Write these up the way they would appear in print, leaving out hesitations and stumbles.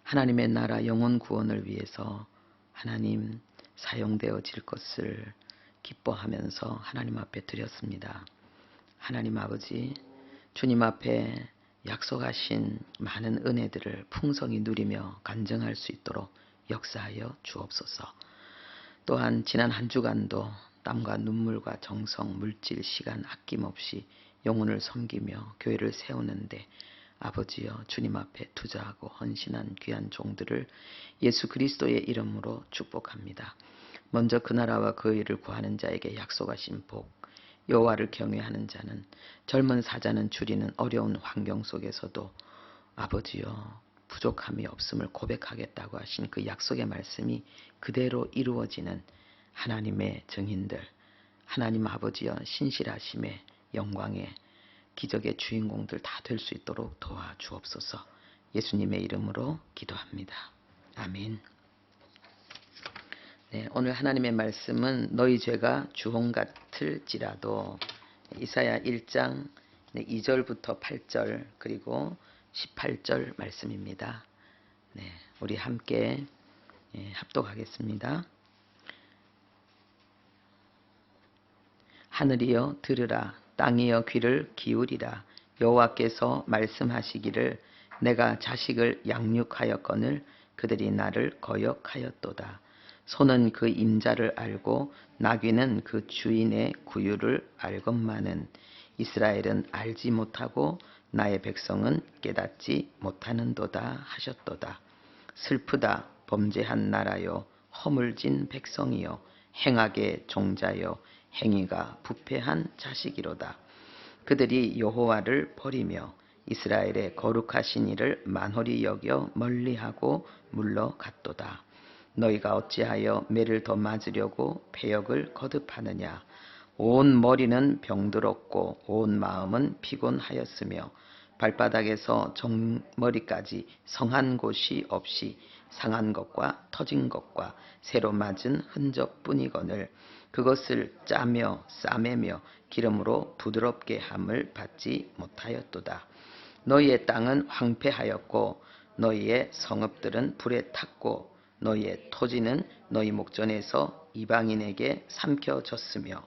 하나님의 나라 영혼 구원을 위해서 하나님 사용되어질 것을 기뻐하면서 하나님 앞에 드렸습니다. 하나님 아버지, 주님 앞에 약속하신 많은 은혜들을 풍성히 누리며 간증할 수 있도록 역사하여 주옵소서. 또한 지난 한 주간도 땀과 눈물과 정성, 물질, 시간 아낌없이 영혼을 섬기며 교회를 세우는데 아버지여 주님 앞에 투자하고 헌신한 귀한 종들을 예수 그리스도의 이름으로 축복합니다. 먼저 그 나라와 그 의를 구하는 자에게 약속하신 복, 여호와를 경외하는 자는 젊은 사자는 줄이는 어려운 환경 속에서도 아버지여 부족함이 없음을 고백하겠다고 하신 그 약속의 말씀이 그대로 이루어지는 하나님의 증인들, 하나님 아버지여 신실하심의 영광의 기적의 주인공들 다 될 수 있도록 도와주옵소서. 예수님의 이름으로 기도합니다. 아멘. 네, 오늘 하나님의 말씀은 너희 죄가 주홍 같을지라도 이사야 1장 2절부터 8절 그리고 18절 말씀입니다. 네, 우리 함께 합독하겠습니다. 하늘이여 들으라, 땅이여 귀를 기울이라. 여호와께서 말씀하시기를 내가 자식을 양육하였거늘 그들이 나를 거역하였도다. 소는 그 임자를 알고 나귀는 그 주인의 구유를 알건만은 이스라엘은 알지 못하고 나의 백성은 깨닫지 못하는도다 하셨도다. 슬프다 범죄한 나라요 허물진 백성이요 행악의 종자요 행위가 부패한 자식이로다. 그들이 여호와를 버리며 이스라엘의 거룩하신 이를 만홀히 여겨 멀리하고 물러갔도다. 너희가 어찌하여 매를 더 맞으려고 패역을 거듭하느냐. 온 머리는 병들었고 온 마음은 피곤하였으며 발바닥에서 정머리까지 성한 곳이 없이 상한 것과 터진 것과 새로 맞은 흔적뿐이거늘 그것을 짜며 싸매며 기름으로 부드럽게 함을 받지 못하였도다. 너희의 땅은 황폐하였고 너희의 성읍들은 불에 탔고 너희의 토지는 너희 목전에서 이방인에게 삼켜졌으며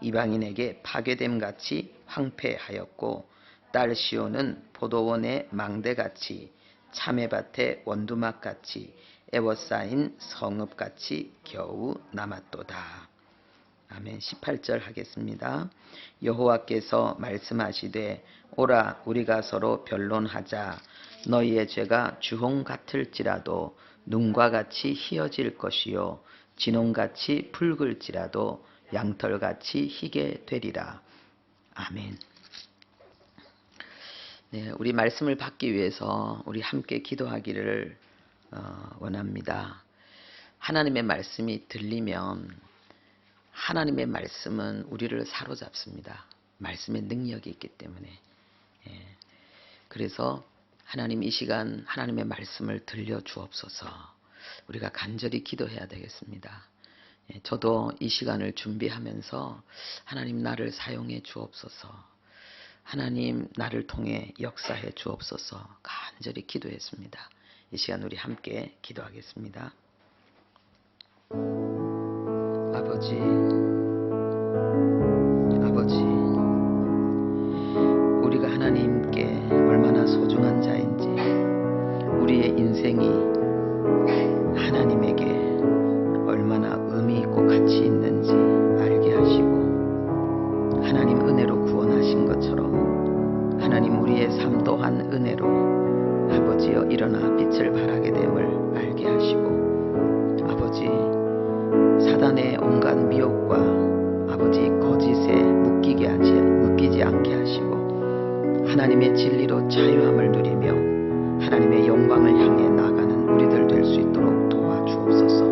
이방인에게 파괴됨같이 황폐하였고 딸 시온은 포도원의 망대같이 참외밭의 원두막같이 애워싸인 성읍같이 겨우 남았도다. 아멘. 18절 하겠습니다. 여호와께서 말씀하시되 오라 우리가 서로 변론하자. 너희의 죄가 주홍 같을지라도 눈과 같이 희어질 것이요 진홍같이 붉을지라도 양털같이 희게 되리라. 아멘. 네, 우리 말씀을 받기 위해서 우리 함께 기도하기를 원합니다. 하나님의 말씀이 들리면 하나님의 말씀은 우리를 사로잡습니다. 말씀의 능력이 있기 때문에. 그래서 하나님 이 시간 하나님의 말씀을 들려주옵소서. 우리가 간절히 기도해야 되겠습니다. 저도 이 시간을 준비하면서 하나님 나를 사용해 주옵소서. 하나님 나를 통해 역사해 주옵소서. 간절히 기도했습니다. 이 시간 우리 함께 기도하겠습니다. 아버지, 우리가 하나님께 얼마나 소중한 자인지, 우리의 인생이 하나님에게 얼마나 의미 있고 가치 있는지 알게 하시고, 하나님 은혜로 구원하신 것처럼 하나님 우리의 삶 또한 은혜로 아버지여 일어나 빛을 발하게 됨을 알게 하시고, 아버지 사단의 온갖 미혹과 아버지 거짓에 묶이지 않게 하시고 하나님의 진리로 자유함을 누리며 하나님의 영광을 향해 나아가는 우리들 될 수 있도록 도와주옵소서.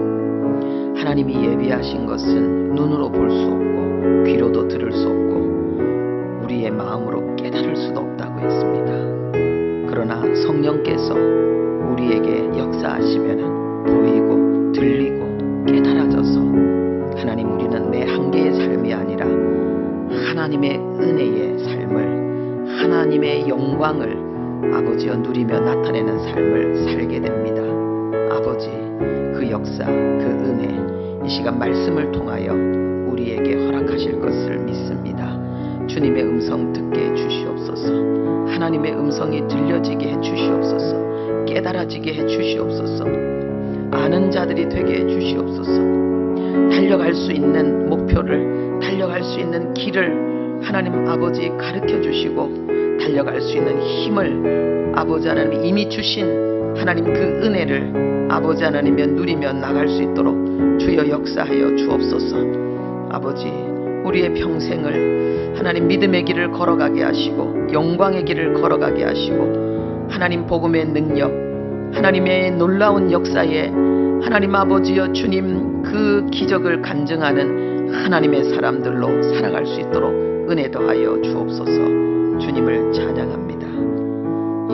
하나님이 예비하신 것은 눈으로 볼 수 없고 귀로도 들을 수 없고 우리의 마음으로 깨달을 수도 없다고 했습니다. 그러나 성령께서 우리에게 역사하시면 보이고 들리고 깨달아져서 하나님 우리는 내 한계의 삶이 아니라 하나님의 은혜의 삶을, 하나님의 영광을 아버지여 누리며 나타내는 삶을 살게 됩니다. 아버지, 그 역사, 그 은혜 이 시간 말씀을 통하여 우리에게 허락하실 것을 믿습니다. 주님의 음성 듣게 해주시옵소서. 하나님의 음성이 들려지게 해주시옵소서. 깨달아지게 해주시옵소서. 아는 자들이 되게 해주시옵소서. 달려갈 수 있는 목표를, 달려갈 수 있는 길을 하나님 아버지 가르쳐 주시고, 달려갈 수 있는 힘을 아버지 하나님 이미 주신 하나님 그 은혜를 아버지 하나님이 누리며 나갈 수 있도록 주여 역사하여 주옵소서. 아버지, 우리의 평생을 하나님 믿음의 길을 걸어가게 하시고 영광의 길을 걸어가게 하시고 하나님 복음의 능력, 하나님의 놀라운 역사에 하나님 아버지여 주님 그 기적을 간증하는 하나님의 사람들로 살아갈 수 있도록 은혜 더하여 주옵소서. 주님을 찬양합니다.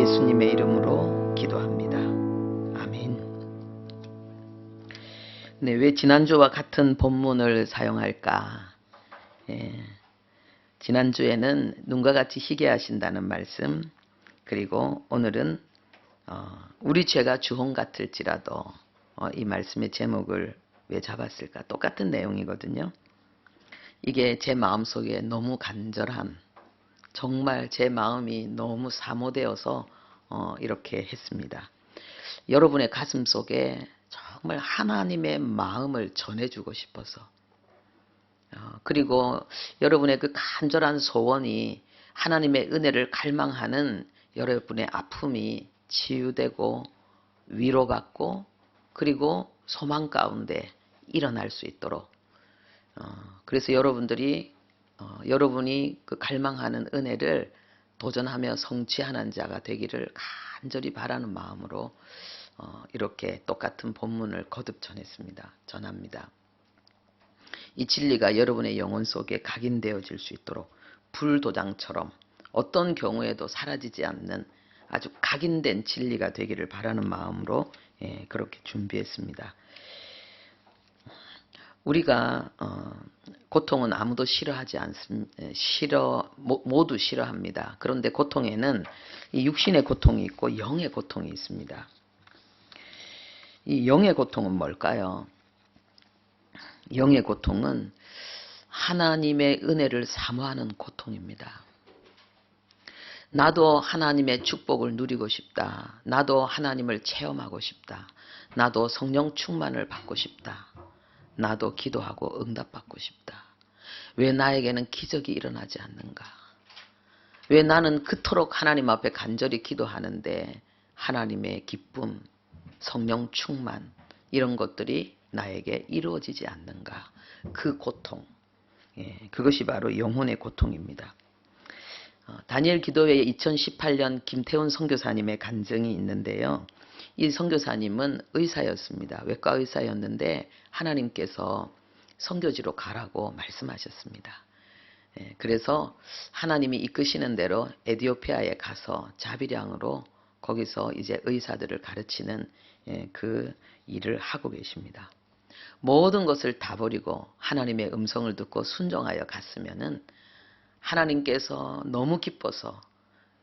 예수님의 이름으로 기도합니다. 아멘. 네, 왜 지난주와 같은 본문을 사용할까? 지난주에는 눈과 같이 희게 하신다는 말씀, 그리고 오늘은 우리 죄가 주홍 같을지라도, 이 말씀의 제목을 왜 잡았을까? 똑같은 내용이거든요. 이게 제 마음속에 너무 간절함, 정말 제 마음이 너무 사모되어서 이렇게 했습니다. 여러분의 가슴 속에 정말 하나님의 마음을 전해주고 싶어서, 그리고 여러분의 그 간절한 소원이 하나님의 은혜를 갈망하는 여러분의 아픔이 치유되고 위로받고 그리고 소망 가운데 일어날 수 있도록, 그래서 여러분이 그 갈망하는 은혜를 도전하며 성취하는 자가 되기를 간절히 바라는 마음으로 이렇게 똑같은 본문을 거듭 전합니다. 이 진리가 여러분의 영혼 속에 각인되어질 수 있도록 불도장처럼 어떤 경우에도 사라지지 않는 아주 각인된 진리가 되기를 바라는 마음으로 그렇게 준비했습니다. 우리가 고통은 아무도 싫어하지 않습니다. 모두 싫어합니다. 그런데 고통에는 이 육신의 고통이 있고 영의 고통이 있습니다. 이 영의 고통은 뭘까요? 영의 고통은 하나님의 은혜를 사모하는 고통입니다. 나도 하나님의 축복을 누리고 싶다. 나도 하나님을 체험하고 싶다. 나도 성령 충만을 받고 싶다. 나도 기도하고 응답받고 싶다. 왜 나에게는 기적이 일어나지 않는가? 왜 나는 그토록 하나님 앞에 간절히 기도하는데 하나님의 기쁨, 성령 충만 이런 것들이 나에게 이루어지지 않는가? 그 고통, 그것이 바로 영혼의 고통입니다. 다니엘 기도회의 2018년 김태훈 선교사님의 간증이 있는데요. 이 선교사님은 의사였습니다. 외과 의사였는데 하나님께서 선교지로 가라고 말씀하셨습니다. 그래서 하나님이 이끄시는 대로 에티오피아에 가서 자비량으로 거기서 이제 의사들을 가르치는 그 일을 하고 계십니다. 모든 것을 다 버리고 하나님의 음성을 듣고 순종하여 갔으면은 하나님께서 너무 기뻐서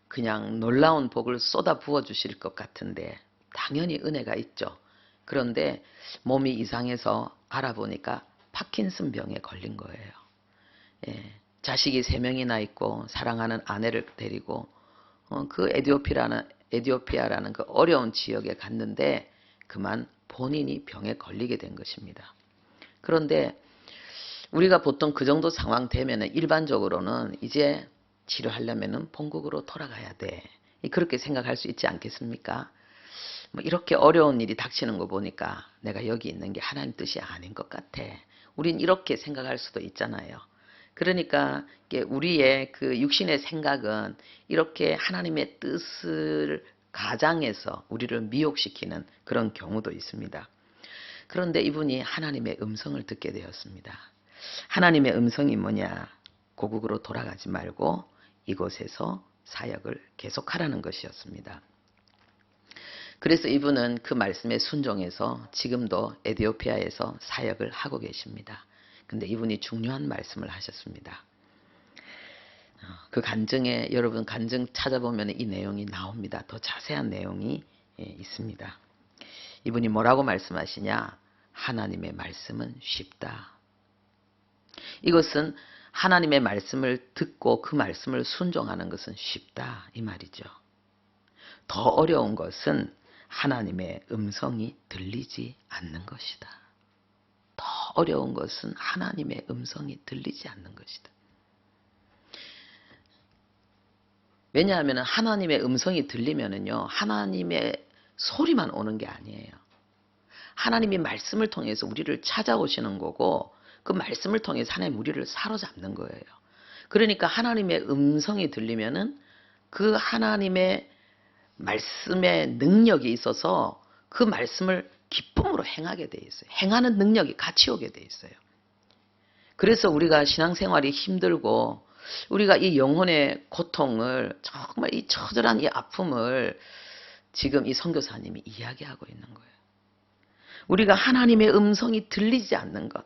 그냥 놀라운 복을 쏟아 부어 주실 것 같은데 당연히 은혜가 있죠. 그런데 몸이 이상해서 알아보니까 파킨슨 병에 걸린 거예요. 자식이 3명이나 있고 사랑하는 아내를 데리고 그 에티오피아라는 그 어려운 지역에 갔는데 그만 본인이 병에 걸리게 된 것입니다. 그런데 우리가 보통 그 정도 상황 되면 일반적으로는 이제 치료하려면 본국으로 돌아가야 돼. 그렇게 생각할 수 있지 않겠습니까? 이렇게 어려운 일이 닥치는 거 보니까 내가 여기 있는 게 하나님 뜻이 아닌 것 같아. 우린 이렇게 생각할 수도 있잖아요. 그러니까 우리의 그 육신의 생각은 이렇게 하나님의 뜻을 가장해서 우리를 미혹시키는 그런 경우도 있습니다. 그런데 이분이 하나님의 음성을 듣게 되었습니다. 하나님의 음성이 뭐냐? 고국으로 돌아가지 말고 이곳에서 사역을 계속하라는 것이었습니다. 그래서 이분은 그 말씀에 순종해서 지금도 에티오피아에서 사역을 하고 계십니다. 근데 이분이 중요한 말씀을 하셨습니다. 그 간증에 여러분 간증 찾아보면 이 내용이 나옵니다. 더 자세한 내용이 있습니다. 이분이 뭐라고 말씀하시냐? 하나님의 말씀은 쉽다. 이것은 하나님의 말씀을 듣고 그 말씀을 순종하는 것은 쉽다 이 말이죠. 더 어려운 것은 하나님의 음성이 들리지 않는 것이다. 더 어려운 것은 하나님의 음성이 들리지 않는 것이다. 왜냐하면 하나님의 음성이 들리면은요, 하나님의 소리만 오는 게 아니에요. 하나님이 말씀을 통해서 우리를 찾아오시는 거고, 그 말씀을 통해서 하나님 우리를 사로잡는 거예요. 그러니까 하나님의 음성이 들리면은 그 하나님의 말씀의 능력이 있어서 그 말씀을 기쁨으로 행하게 돼 있어요. 행하는 능력이 같이 오게 돼 있어요. 그래서 우리가 신앙생활이 힘들고 우리가 이 영혼의 고통을 정말 이 처절한 이 아픔을 지금 이 선교사님이 이야기하고 있는 거예요. 우리가 하나님의 음성이 들리지 않는 것,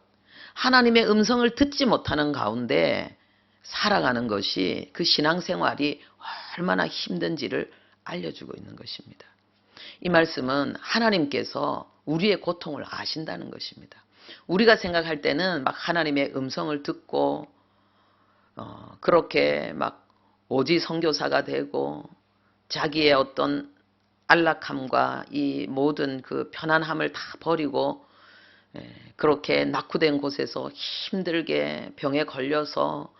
하나님의 음성을 듣지 못하는 가운데 살아가는 것이 그 신앙생활이 얼마나 힘든지를 알려주고 있는 것입니다. 이 말씀은 하나님께서 우리의 고통을 아신다는 것입니다. 우리가 생각할 때는 막 하나님의 음성을 듣고 그렇게 막 오지 선교사가 되고 자기의 어떤 안락함과 이 모든 그 편안함을 다 버리고 그렇게 낙후된 곳에서 힘들게 병에 걸려서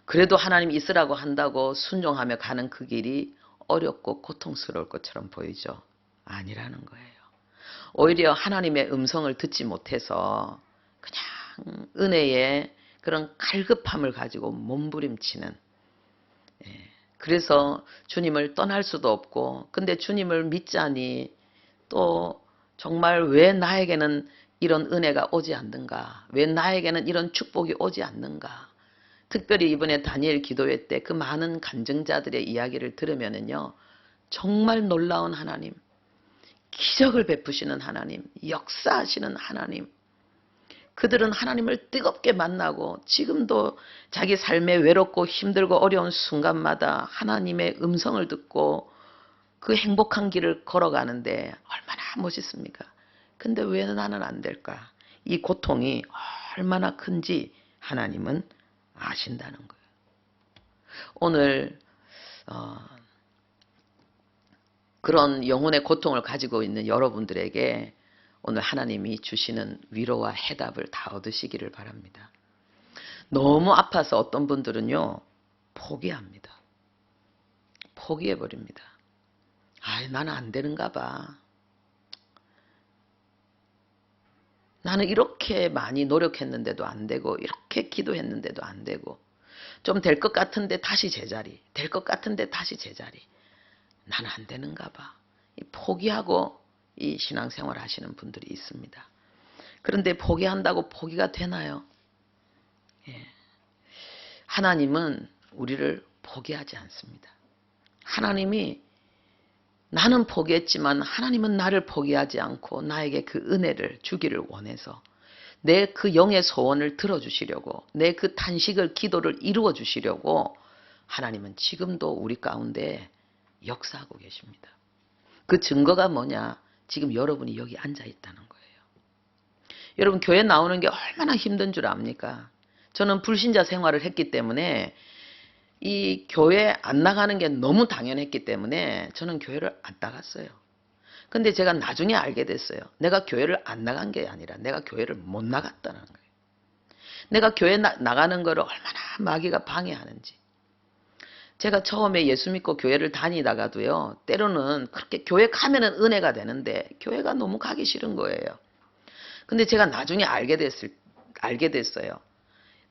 그래도 하나님 있으라고 한다고 순종하며 가는 그 길이 어렵고 고통스러울 것처럼 보이죠. 아니라는 거예요. 오히려 하나님의 음성을 듣지 못해서 그냥 은혜의 그런 갈급함을 가지고 몸부림치는, 그래서 주님을 떠날 수도 없고, 근데 주님을 믿자니 또 정말 왜 나에게는 이런 은혜가 오지 않는가, 왜 나에게는 이런 축복이 오지 않는가. 특별히 이번에 다니엘 기도회 때 그 많은 간증자들의 이야기를 들으면은요, 정말 놀라운 하나님, 기적을 베푸시는 하나님, 역사하시는 하나님, 그들은 하나님을 뜨겁게 만나고 지금도 자기 삶에 외롭고 힘들고 어려운 순간마다 하나님의 음성을 듣고 그 행복한 길을 걸어가는데 얼마나 멋있습니까? 근데 왜 나는 안 될까? 이 고통이 얼마나 큰지 하나님은 아신다는 거예요. 오늘 그런 영혼의 고통을 가지고 있는 여러분들에게 오늘 하나님이 주시는 위로와 해답을 다 얻으시기를 바랍니다. 너무 아파서 어떤 분들은요, 포기합니다. 포기해버립니다. 나는 안 되는가 봐. 나는 이렇게 많이 노력했는데도 안 되고, 이렇게 기도했는데도 안 되고, 좀 될 것 같은데 다시 제자리, 될 것 같은데 다시 제자리. 나는 안 되는가 봐. 포기하고 이 신앙생활 하시는 분들이 있습니다. 그런데 포기한다고 포기가 되나요? 하나님은 우리를 포기하지 않습니다. 하나님이 나는 포기했지만 하나님은 나를 포기하지 않고 나에게 그 은혜를 주기를 원해서 내 그 영의 소원을 들어주시려고, 내 그 탄식을, 기도를 이루어 주시려고 하나님은 지금도 우리 가운데 역사하고 계십니다. 그 증거가 뭐냐? 지금 여러분이 여기 앉아 있다는 거예요. 여러분 교회 나오는 게 얼마나 힘든 줄 압니까? 저는 불신자 생활을 했기 때문에 이 교회 안 나가는 게 너무 당연했기 때문에 저는 교회를 안 나갔어요. 근데 제가 나중에 알게 됐어요. 내가 교회를 안 나간 게 아니라 내가 교회를 못 나갔다는 거예요. 내가 교회 나가는 거를 얼마나 마귀가 방해하는지. 제가 처음에 예수 믿고 교회를 다니다가도요, 때로는 그렇게 교회 가면은 은혜가 되는데 교회가 너무 가기 싫은 거예요. 근데 제가 나중에 알게 됐어요.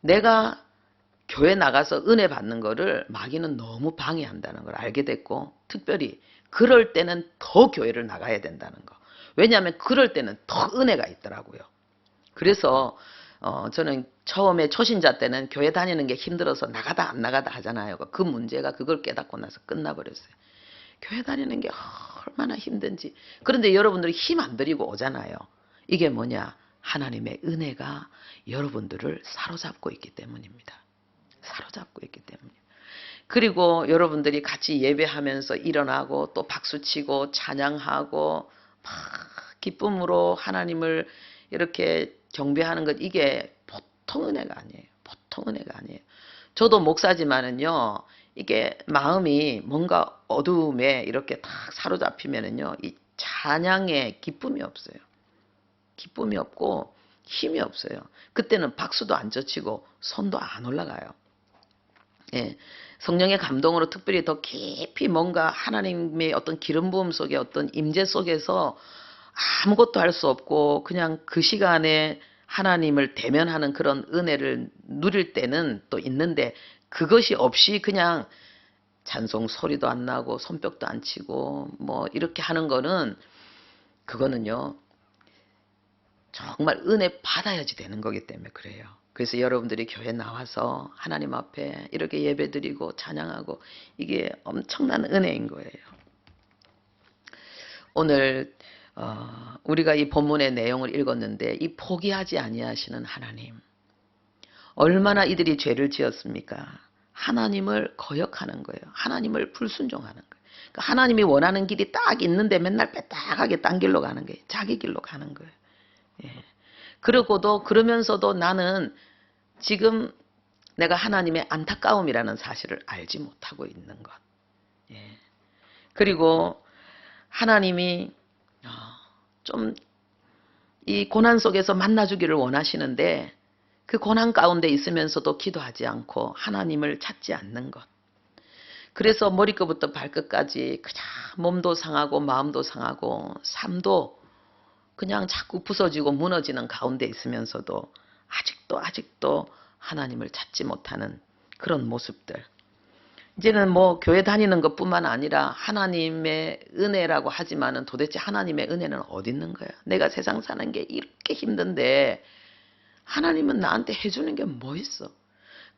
내가 교회 나가서 은혜 받는 거를 마귀는 너무 방해한다는 걸 알게 됐고, 특별히 그럴 때는 더 교회를 나가야 된다는 거. 왜냐하면 그럴 때는 더 은혜가 있더라고요. 그래서 저는 처음에 초신자 때는 교회 다니는 게 힘들어서 나가다 안 나가다 하잖아요. 그 문제가 그걸 깨닫고 나서 끝나버렸어요. 교회 다니는 게 얼마나 힘든지. 그런데 여러분들이 힘 안 들이고 오잖아요. 이게 뭐냐? 하나님의 은혜가 여러분들을 사로잡고 있기 때문입니다. 사로잡고 있기 때문이에요. 그리고 여러분들이 같이 예배하면서 일어나고 또 박수치고 찬양하고 막 기쁨으로 하나님을 이렇게 경배하는 것, 이게 보통 은혜가 아니에요. 보통 은혜가 아니에요. 저도 목사지만은요, 이게 마음이 뭔가 어두움에 이렇게 탁 사로잡히면은요, 이 찬양에 기쁨이 없어요. 기쁨이 없고 힘이 없어요. 그때는 박수도 안 젖히고 손도 안 올라가요. 예, 성령의 감동으로 특별히 더 깊이 뭔가 하나님의 어떤 기름 부음 속에 어떤 임재 속에서 아무것도 할 수 없고 그냥 그 시간에 하나님을 대면하는 그런 은혜를 누릴 때는 또 있는데, 그것이 없이 그냥 찬송 소리도 안 나고 손뼉도 안 치고 뭐 이렇게 하는 거는, 그거는요 정말 은혜 받아야지 되는 거기 때문에 그래요. 그래서 여러분들이 교회 나와서 하나님 앞에 이렇게 예배드리고 찬양하고, 이게 엄청난 은혜인 거예요. 오늘 우리가 이 본문의 내용을 읽었는데, 이 포기하지 아니하시는 하나님, 얼마나 이들이 죄를 지었습니까? 하나님을 거역하는 거예요. 하나님을 불순종하는 거예요. 그러니까 하나님이 원하는 길이 딱 있는데 맨날 빼딱하게 딴 길로 가는 거예요. 자기 길로 가는 거예요. 예. 그러면서도 나는 지금 내가 하나님의 안타까움이라는 사실을 알지 못하고 있는 것. 예. 그리고 하나님이 좀 이 고난 속에서 만나주기를 원하시는데, 그 고난 가운데 있으면서도 기도하지 않고 하나님을 찾지 않는 것. 그래서 머리끝부터 발끝까지 그냥 몸도 상하고 마음도 상하고 삶도 그냥 자꾸 부서지고 무너지는 가운데 있으면서도 아직도 하나님을 찾지 못하는 그런 모습들. 이제는 뭐 교회 다니는 것뿐만 아니라 하나님의 은혜라고 하지만은 도대체 하나님의 은혜는 어디 있는 거야? 내가 세상 사는 게 이렇게 힘든데 하나님은 나한테 해주는 게 뭐 있어?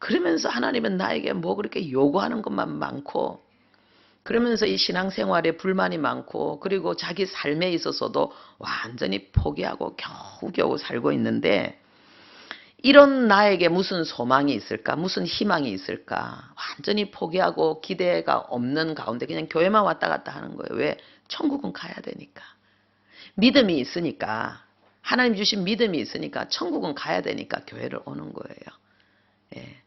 그러면서 하나님은 나에게 뭐 그렇게 요구하는 것만 많고, 그러면서 이 신앙생활에 불만이 많고, 그리고 자기 삶에 있어서도 완전히 포기하고 겨우겨우 살고 있는데, 이런 나에게 무슨 소망이 있을까? 무슨 희망이 있을까? 완전히 포기하고 기대가 없는 가운데 그냥 교회만 왔다 갔다 하는 거예요. 왜? 천국은 가야 되니까. 믿음이 있으니까. 하나님 주신 믿음이 있으니까, 천국은 가야 되니까 교회를 오는 거예요. 예.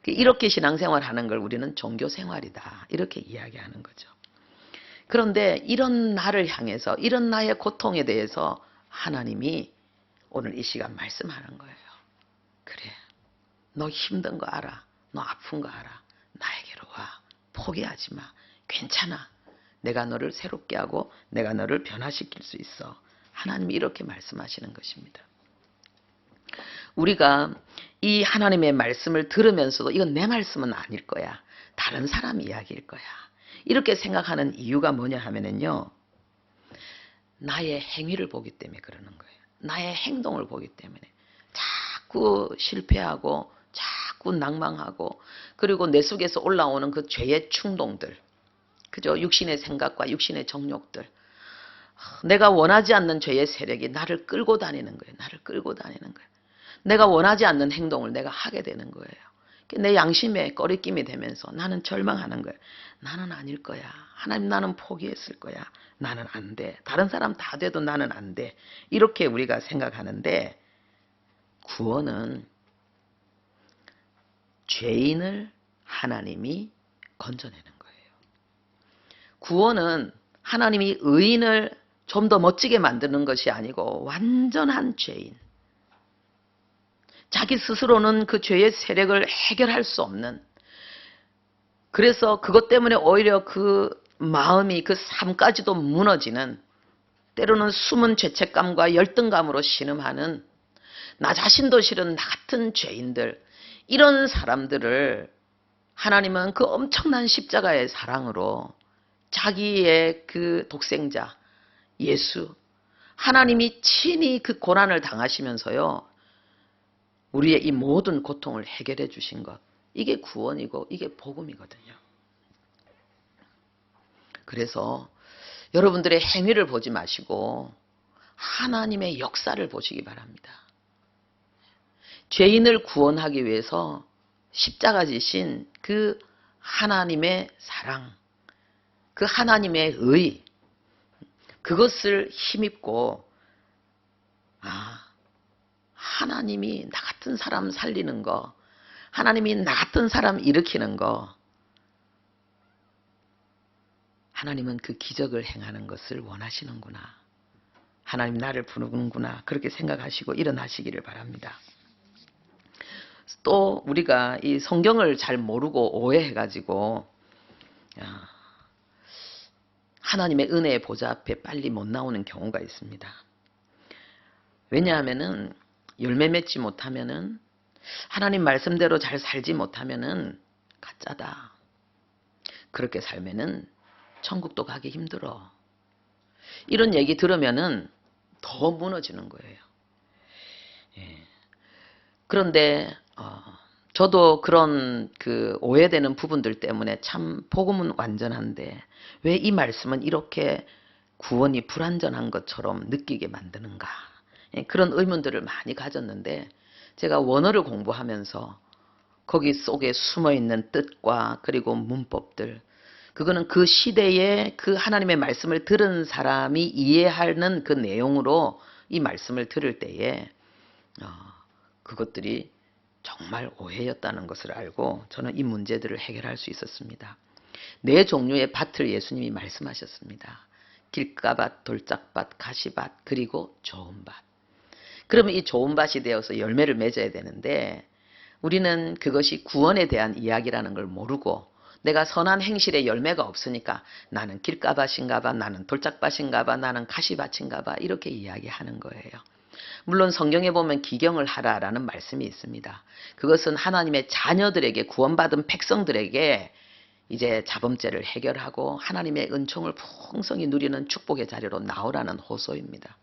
이렇게 신앙생활 하는 걸 우리는 종교생활이다, 이렇게 이야기하는 거죠. 그런데 이런 나를 향해서, 이런 나의 고통에 대해서 하나님이 오늘 이 시간 말씀하는 거예요. 그래, 너 힘든 거 알아. 너 아픈 거 알아. 나에게로 와. 포기하지 마. 괜찮아. 내가 너를 새롭게 하고 내가 너를 변화시킬 수 있어. 하나님이 이렇게 말씀하시는 것입니다. 우리가 이 하나님의 말씀을 들으면서도 이건 내 말씀은 아닐 거야, 다른 사람 이야기일 거야, 이렇게 생각하는 이유가 뭐냐 하면은요, 나의 행위를 보기 때문에 그러는 거예요. 나의 행동을 보기 때문에 자꾸 실패하고 자꾸 낭망하고, 그리고 내 속에서 올라오는 그 죄의 충동들, 그죠? 육신의 생각과 육신의 정욕들, 내가 원하지 않는 죄의 세력이 나를 끌고 다니는 거예요. 나를 끌고 다니는 거예요. 내가 원하지 않는 행동을 내가 하게 되는 거예요. 내 양심에 꺼리낌이 되면서 나는 절망하는 거예요. 나는 아닐 거야. 하나님, 나는 포기했을 거야. 나는 안 돼. 다른 사람 다 돼도 나는 안 돼. 이렇게 우리가 생각하는데, 구원은 죄인을 하나님이 건져내는 거예요. 구원은 하나님이 의인을 좀 더 멋지게 만드는 것이 아니고, 완전한 죄인, 자기 스스로는 그 죄의 세력을 해결할 수 없는, 그래서 그것 때문에 오히려 그 마음이, 그 삶까지도 무너지는, 때로는 숨은 죄책감과 열등감으로 신음하는, 나 자신도 싫은 나 같은 죄인들, 이런 사람들을 하나님은 그 엄청난 십자가의 사랑으로 자기의 그 독생자 예수, 하나님이 친히 그 고난을 당하시면서요, 우리의 이 모든 고통을 해결해 주신 것, 이게 구원이고 이게 복음이거든요. 그래서 여러분들의 행위를 보지 마시고 하나님의 역사를 보시기 바랍니다. 죄인을 구원하기 위해서 십자가 지신 그 하나님의 사랑, 그 하나님의 의, 그것을 힘입고 하나님이 나 같은 사람 살리는 거, 하나님이 나 같은 사람 일으키는 거, 하나님은 그 기적을 행하는 것을 원하시는구나. 하나님 나를 부르는구나. 그렇게 생각하시고 일어나시기를 바랍니다. 또 우리가 이 성경을 잘 모르고 오해해가지고 하나님의 은혜의 보좌 앞에 빨리 못 나오는 경우가 있습니다. 왜냐하면은 열매 맺지 못하면은, 하나님 말씀대로 잘 살지 못하면은 가짜다. 그렇게 살면은 천국도 가기 힘들어. 이런 얘기 들으면은 더 무너지는 거예요. 그런데 저도 그런 그 오해되는 부분들 때문에 참 복음은 완전한데 왜 이 말씀은 이렇게 구원이 불완전한 것처럼 느끼게 만드는가, 그런 의문들을 많이 가졌는데, 제가 원어를 공부하면서 거기 속에 숨어있는 뜻과 그리고 문법들, 그거는 그 시대에 그 하나님의 말씀을 들은 사람이 이해하는 그 내용으로 이 말씀을 들을 때에 그것들이 정말 오해였다는 것을 알고 저는 이 문제들을 해결할 수 있었습니다. 네 종류의 밭을 예수님이 말씀하셨습니다. 길가밭, 돌짝밭, 가시밭, 그리고 좋은 밭. 그러면 이 좋은 밭이 되어서 열매를 맺어야 되는데, 우리는 그것이 구원에 대한 이야기라는 걸 모르고 내가 선한 행실에 열매가 없으니까 나는 길가밭인가 봐, 나는 돌짝밭인가 봐, 나는 가시밭인가 봐, 이렇게 이야기하는 거예요. 물론 성경에 보면 기경을 하라라는 말씀이 있습니다. 그것은 하나님의 자녀들에게, 구원받은 백성들에게 이제 자범죄를 해결하고 하나님의 은총을 풍성히 누리는 축복의 자리로 나오라는 호소입니다.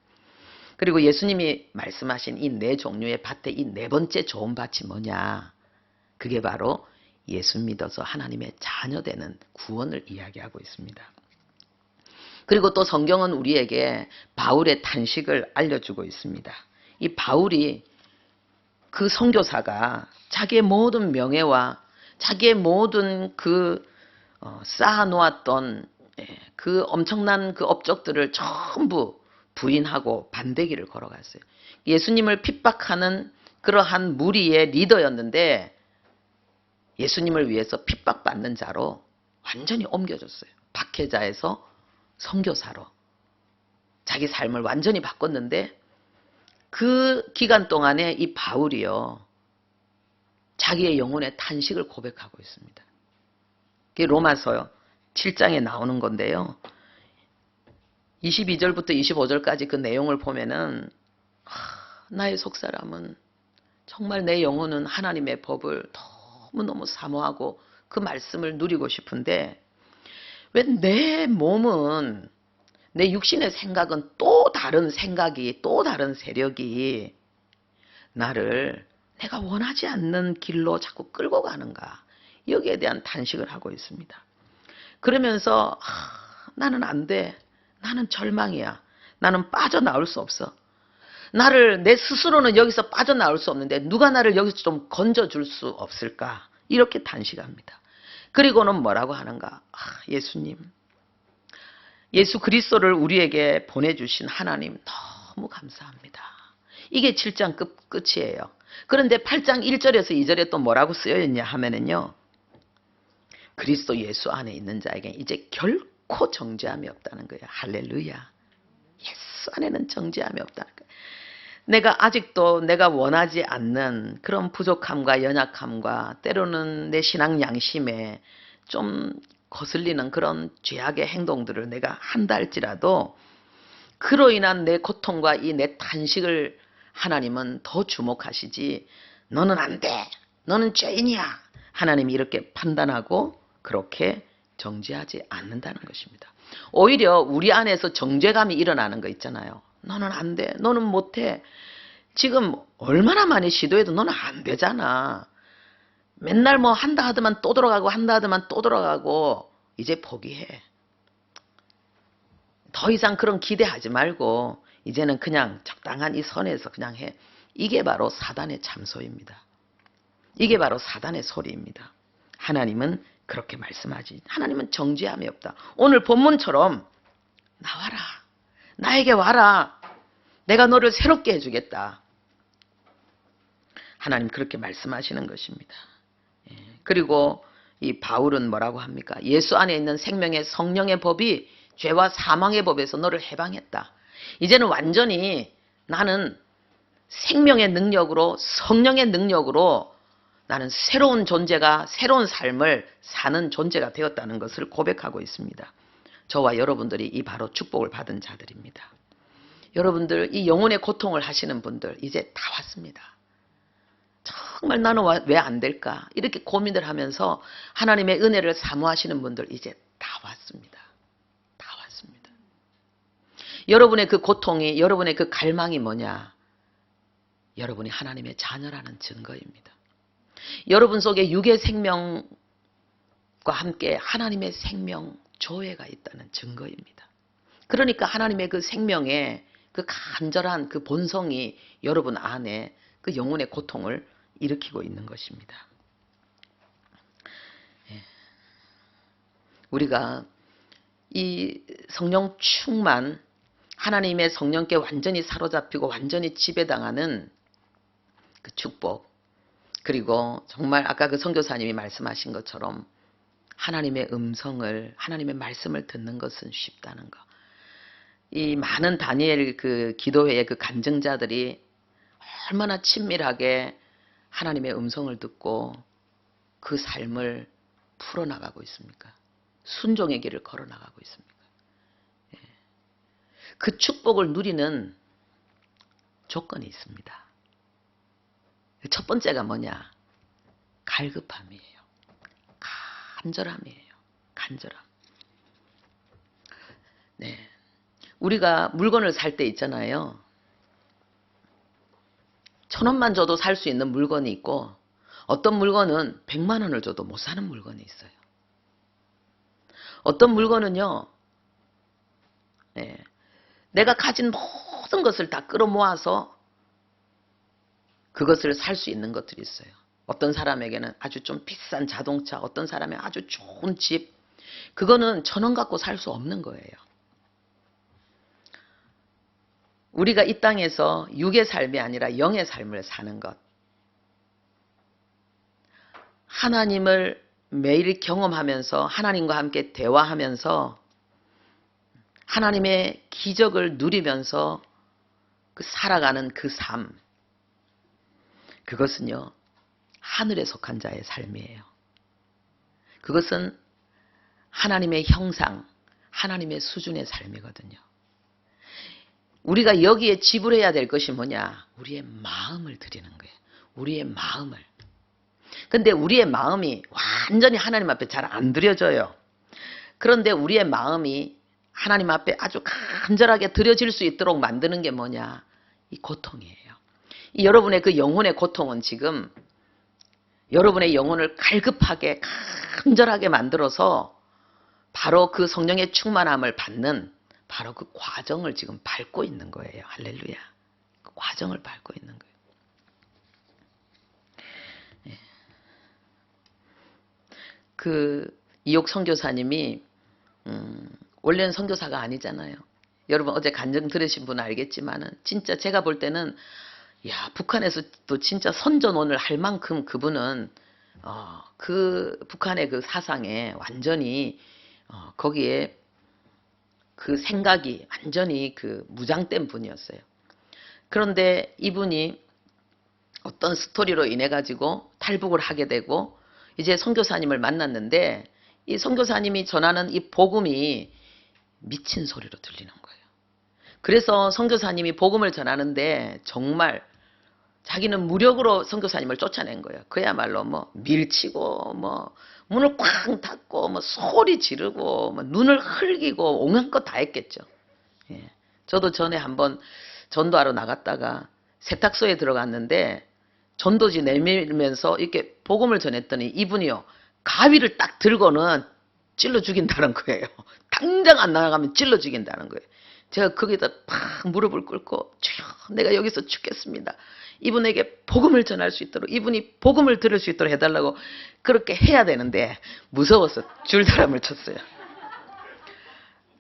그리고 예수님이 말씀하신 이 네 종류의 밭의 이 네 번째 좋은 밭이 뭐냐? 그게 바로 예수 믿어서 하나님의 자녀 되는 구원을 이야기하고 있습니다. 그리고 또 성경은 우리에게 바울의 탄식을 알려주고 있습니다. 이 바울이, 그 선교사가 자기의 모든 명예와 자기의 모든 그 쌓아놓았던 그 엄청난 그 업적들을 전부 부인하고 반대길을 걸어갔어요. 예수님을 핍박하는 그러한 무리의 리더였는데 예수님을 위해서 핍박받는 자로 완전히 옮겨졌어요. 박해자에서 선교사로 자기 삶을 완전히 바꿨는데, 그 기간 동안에 이 바울이요, 자기의 영혼의 탄식을 고백하고 있습니다. 그게 로마서 7장에 나오는 건데요. 22절부터 25절까지 그 내용을 보면은 나의 속사람은 정말 내 영혼은 하나님의 법을 너무너무 사모하고 그 말씀을 누리고 싶은데, 왜 내 몸은, 내 육신의 생각은 또 다른 생각이, 또 다른 세력이 나를 내가 원하지 않는 길로 자꾸 끌고 가는가, 여기에 대한 탄식을 하고 있습니다. 그러면서 나는 안 돼, 나는 절망이야, 나는 빠져나올 수 없어, 나를 내 스스로는 여기서 빠져나올 수 없는데 누가 나를 여기서 좀 건져줄 수 없을까, 이렇게 탄식합니다. 그리고는 뭐라고 하는가? 예수님, 예수 그리스도를 우리에게 보내주신 하나님 너무 감사합니다. 이게 7장 끝이에요. 그런데 8장 1절에서 2절에 또 뭐라고 쓰여있냐 하면은요, 그리스도 예수 안에 있는 자에게 이제 결코 정죄함이 없다는 거예요. 할렐루야. 예수 안에는 정죄함이 없다는 거예요. 내가 아직도 내가 원하지 않는 그런 부족함과 연약함과 때로는 내 신앙 양심에 좀 거슬리는 그런 죄악의 행동들을 내가 한다 할지라도, 그로 인한 내 고통과 이 내 탄식을 하나님은 더 주목하시지, 너는 안 돼, 너는 죄인이야, 하나님이 이렇게 판단하고 그렇게 정죄하지 않는다는 것입니다. 오히려 우리 안에서 정죄감이 일어나는 거 있잖아요. 너는 안 돼, 너는 못해, 지금 얼마나 많이 시도해도 너는 안 되잖아, 맨날 뭐 한다 하더만 또 들어가고 한다 하더만 또 들어가고, 이제 포기해. 더 이상 그런 기대하지 말고 이제는 그냥 적당한 이 선에서 그냥 해. 이게 바로 사단의 참소입니다. 이게 바로 사단의 소리입니다. 하나님은 그렇게 말씀하지. 하나님은 정죄함이 없다. 오늘 본문처럼 나와라. 나에게 와라. 내가 너를 새롭게 해주겠다. 하나님 그렇게 말씀하시는 것입니다. 그리고 이 바울은 뭐라고 합니까? 예수 안에 있는 생명의 성령의 법이 죄와 사망의 법에서 너를 해방했다. 이제는 완전히 나는 생명의 능력으로, 성령의 능력으로 나는 새로운 존재가, 새로운 삶을 사는 존재가 되었다는 것을 고백하고 있습니다. 저와 여러분들이 이 바로 축복을 받은 자들입니다. 여러분들 이 영혼의 고통을 하시는 분들 이제 다 왔습니다. 정말 나는 왜 안 될까? 이렇게 고민을 하면서 하나님의 은혜를 사모하시는 분들 이제 다 왔습니다. 다 왔습니다. 여러분의 그 고통이, 여러분의 그 갈망이 뭐냐? 여러분이 하나님의 자녀라는 증거입니다. 여러분 속에 육의 생명과 함께 하나님의 생명 조회가 있다는 증거입니다. 그러니까 하나님의 그 생명의 그 간절한 그 본성이 여러분 안에 그 영혼의 고통을 일으키고 있는 것입니다. 우리가 이 성령 충만, 하나님의 성령께 완전히 사로잡히고 완전히 지배당하는 그 축복, 그리고 정말 아까 그 선교사님이 말씀하신 것처럼 하나님의 음성을, 하나님의 말씀을 듣는 것은 쉽다는 것. 이 많은 다니엘 그 기도회의 그 간증자들이 얼마나 친밀하게 하나님의 음성을 듣고 그 삶을 풀어나가고 있습니까? 순종의 길을 걸어나가고 있습니까? 그 축복을 누리는 조건이 있습니다. 첫 번째가 뭐냐? 갈급함이에요. 간절함이에요. 간절함. 네. 우리가 물건을 살 때 있잖아요. 1,000원만 줘도 살 수 있는 물건이 있고 어떤 물건은 100만 원을 줘도 못 사는 물건이 있어요. 어떤 물건은요. 네. 내가 가진 모든 것을 다 끌어모아서 그것을 살 수 있는 것들이 있어요. 어떤 사람에게는 아주 좀 비싼 자동차, 어떤 사람은 아주 좋은 집. 그거는 1,000원 갖고 살 수 없는 거예요. 우리가 이 땅에서 육의 삶이 아니라 영의 삶을 사는 것. 하나님을 매일 경험하면서 하나님과 함께 대화하면서 하나님의 기적을 누리면서 그 살아가는 그 삶. 그것은요. 하늘에 속한 자의 삶이에요. 그것은 하나님의 형상, 하나님의 수준의 삶이거든요. 우리가 여기에 지불해야 될 것이 뭐냐? 우리의 마음을 드리는 거예요. 우리의 마음을. 근데 우리의 마음이 완전히 하나님 앞에 잘 안 드려져요. 그런데 우리의 마음이 하나님 앞에 아주 간절하게 드려질 수 있도록 만드는 게 뭐냐? 이 고통이에요. 이 여러분의 그 영혼의 고통은 지금 여러분의 영혼을 갈급하게 간절하게 만들어서 바로 그 성령의 충만함을 받는 바로 그 과정을 지금 밟고 있는 거예요. 할렐루야. 그 과정을 밟고 있는 거예요. 예. 그 이옥 선교사님이 원래는 선교사가 아니잖아요. 여러분 어제 간증 들으신 분은 알겠지만은 진짜 제가 볼 때는 야 북한에서도 진짜 선전원을 할 만큼 그분은 그 북한의 그 사상에 완전히 거기에 그 생각이 완전히 그 무장된 분이었어요. 그런데 이분이 어떤 스토리로 인해 가지고 탈북을 하게 되고 이제 선교사님을 만났는데 이 선교사님이 전하는 이 복음이 미친 소리로 들리는 거예요. 그래서 선교사님이 복음을 전하는데 정말 자기는 무력으로 선교사님을 쫓아낸 거예요. 그야말로 뭐 밀치고 뭐 문을 쾅 닫고 뭐 소리 지르고 뭐 눈을 흘기고 온갖 것 다 했겠죠. 예. 저도 전에 한번 전도하러 나갔다가 세탁소에 들어갔는데 전도지 내밀면서 이렇게 복음을 전했더니 이분이요. 가위를 딱 들고는 찔러 죽인다는 거예요. 당장 안 나가면 찔러 죽인다는 거예요. 제가 거기다 팍 무릎을 꿇고 주여 내가 여기서 죽겠습니다. 이분에게 복음을 전할 수 있도록, 이분이 복음을 들을 수 있도록 해달라고 그렇게 해야 되는데 무서워서 줄다람을 쳤어요.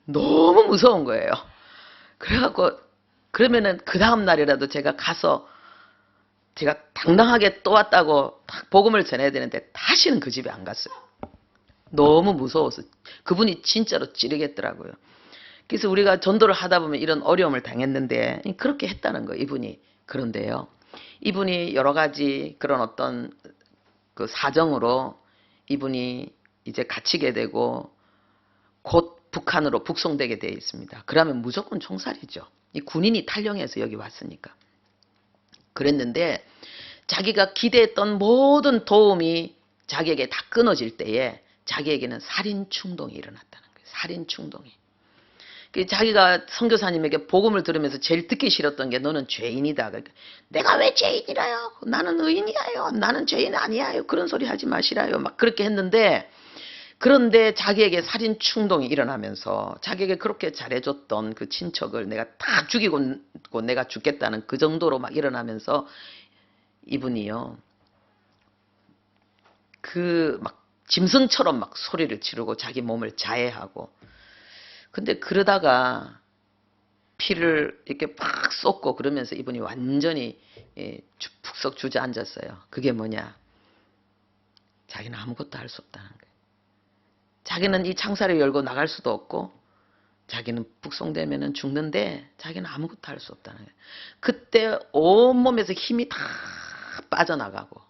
너무 무서운 거예요. 그래갖고 그러면은 그 다음 날이라도 제가 가서 제가 당당하게 또 왔다고 복음을 전해야 되는데 다시는 그 집에 안 갔어요. 너무 무서워서. 그분이 진짜로 찌르겠더라고요. 그래서 우리가 전도를 하다 보면 이런 어려움을 당했는데 그렇게 했다는 거예요, 이분이. 그런데요, 이분이 여러 가지 그런 어떤 그 사정으로 이분이 이제 갇히게 되고 곧 북한으로 북송되게 되어 있습니다. 그러면 무조건 총살이죠. 이 군인이 탈영해서 여기 왔으니까. 그랬는데 자기가 기대했던 모든 도움이 자기에게 다 끊어질 때에 자기에게는 살인 충동이 일어났다는 거예요. 살인 충동이. 자기가 선교사님에게 복음을 들으면서 제일 듣기 싫었던 게 너는 죄인이다. 그러니까 내가 왜 죄인이라요? 나는 의인이에요. 나는 죄인 아니에요. 그런 소리 하지 마시라요. 막 그렇게 했는데, 그런데 자기에게 살인 충동이 일어나면서 자기에게 그렇게 잘해줬던 그 친척을 내가 다 죽이고 내가 죽겠다는 그 정도로 막 일어나면서 이분이요, 그 막 짐승처럼 막 소리를 지르고 자기 몸을 자해하고, 근데 그러다가 피를 이렇게 팍 쏟고 그러면서 이분이 완전히 푹썩 주저앉았어요. 그게 뭐냐? 자기는 아무것도 할 수 없다는 거예요. 자기는 이 창살을 열고 나갈 수도 없고 자기는 북송되면 죽는데 자기는 아무것도 할 수 없다는 거예요. 그때 온몸에서 힘이 다 빠져나가고,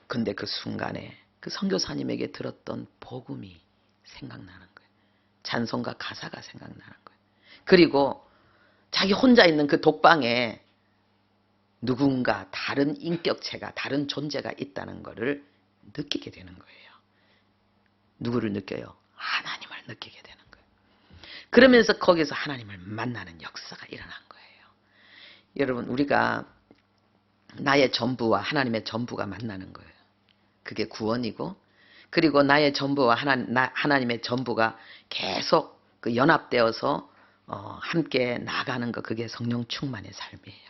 근데 그 순간에 그 선교사님에게 들었던 복음이 생각나는 거예요. 찬송가 가사가 생각나는 거예요. 그리고 자기 혼자 있는 그 독방에 누군가 다른 인격체가, 다른 존재가 있다는 것을 느끼게 되는 거예요. 누구를 느껴요? 하나님을 느끼게 되는 거예요. 그러면서 거기서 하나님을 만나는 역사가 일어난 거예요. 여러분, 우리가 나의 전부와 하나님의 전부가 만나는 거예요. 그게 구원이고, 그리고 나의 전부와 하나님의 전부가 계속 그 연합되어서 함께 나가는 거, 그게 성령 충만의 삶이에요.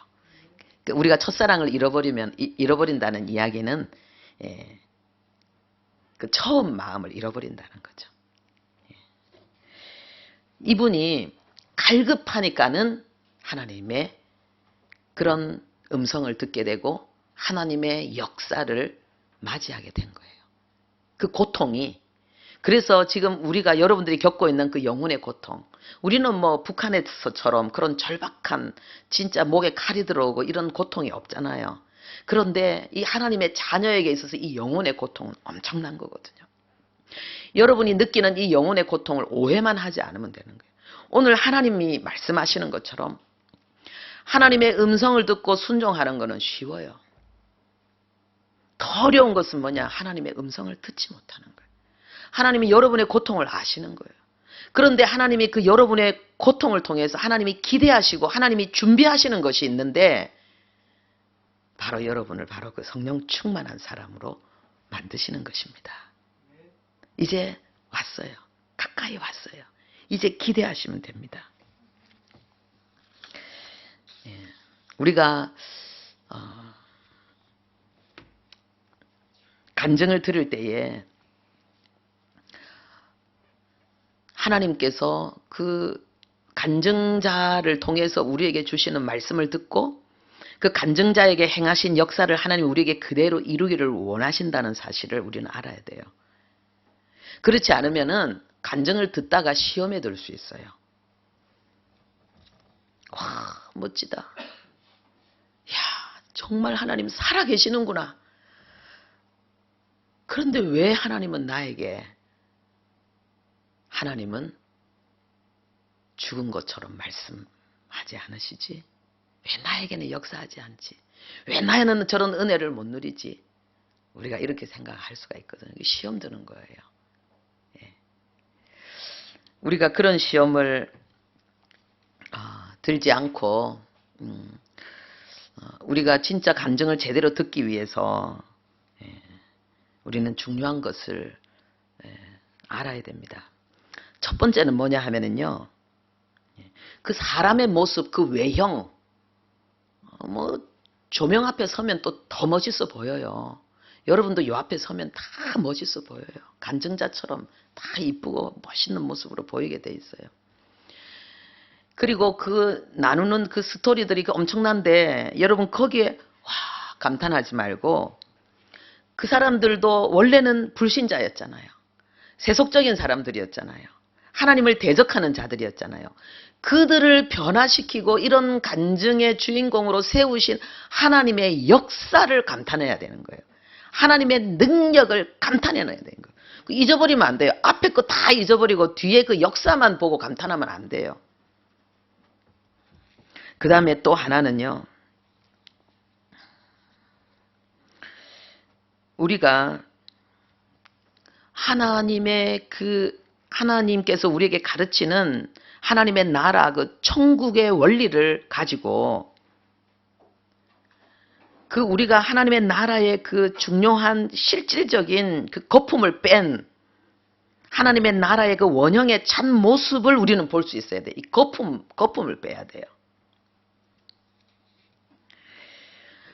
우리가 첫사랑을 잃어버린다는 이야기는 그 처음 마음을 잃어버린다는 거죠. 이분이 갈급하니까는 하나님의 그런 음성을 듣게 되고 하나님의 역사를 맞이하게 된 거예요. 그 고통이. 그래서 지금 우리가 여러분들이 겪고 있는 그 영혼의 고통, 우리는 뭐 북한에서처럼 그런 절박한 진짜 목에 칼이 들어오고 이런 고통이 없잖아요. 그런데 이 하나님의 자녀에게 있어서 이 영혼의 고통은 엄청난 거거든요. 여러분이 느끼는 이 영혼의 고통을 오해만 하지 않으면 되는 거예요. 오늘 하나님이 말씀하시는 것처럼 하나님의 음성을 듣고 순종하는 것은 쉬워요. 더 어려운 것은 뭐냐? 하나님의 음성을 듣지 못하는 거예요. 하나님이 여러분의 고통을 아시는 거예요. 그런데 하나님이 그 여러분의 고통을 통해서 하나님이 기대하시고 하나님이 준비하시는 것이 있는데, 바로 여러분을 바로 그 성령 충만한 사람으로 만드시는 것입니다. 이제 왔어요. 가까이 왔어요. 이제 기대하시면 됩니다. 우리가 간증을 들을 때에 하나님께서 그 간증자를 통해서 우리에게 주시는 말씀을 듣고 그 간증자에게 행하신 역사를 하나님 우리에게 그대로 이루기를 원하신다는 사실을 우리는 알아야 돼요. 그렇지 않으면은 간증을 듣다가 시험에 들 수 있어요. 와, 멋지다. 야, 정말 하나님 살아계시는구나. 그런데 왜 하나님은 나에게, 하나님은 죽은 것처럼 말씀하지 않으시지? 왜 나에게는 역사하지 않지? 왜 나에는 저런 은혜를 못 누리지? 우리가 이렇게 생각할 수가 있거든요. 시험 드는 거예요. 우리가 그런 시험을 들지 않고 우리가 진짜 간증을 제대로 듣기 위해서 우리는 중요한 것을 알아야 됩니다. 첫 번째는 뭐냐 하면은요, 그 사람의 모습, 그 외형, 뭐 조명 앞에 서면 또 더 멋있어 보여요. 여러분도 요 앞에 서면 다 멋있어 보여요. 간증자처럼 다 이쁘고 멋있는 모습으로 보이게 돼 있어요. 그리고 그 나누는 그 스토리들이 엄청난데 여러분 거기에 와 감탄하지 말고 그 사람들도 원래는 불신자였잖아요. 세속적인 사람들이었잖아요. 하나님을 대적하는 자들이었잖아요. 그들을 변화시키고 이런 간증의 주인공으로 세우신 하나님의 역사를 감탄해야 되는 거예요. 하나님의 능력을 감탄해야 되는 거예요. 잊어버리면 안 돼요. 앞에 거 다 잊어버리고 뒤에 그 역사만 보고 감탄하면 안 돼요. 그 다음에 또 하나는요. 우리가 하나님께서 우리에게 가르치는 하나님의 나라 그 천국의 원리를 가지고 그 우리가 하나님의 나라의 그 중요한 실질적인 그 거품을 뺀 하나님의 나라의 그 원형의 참 모습을 우리는 볼 수 있어야 돼. 이 거품을 빼야 돼요.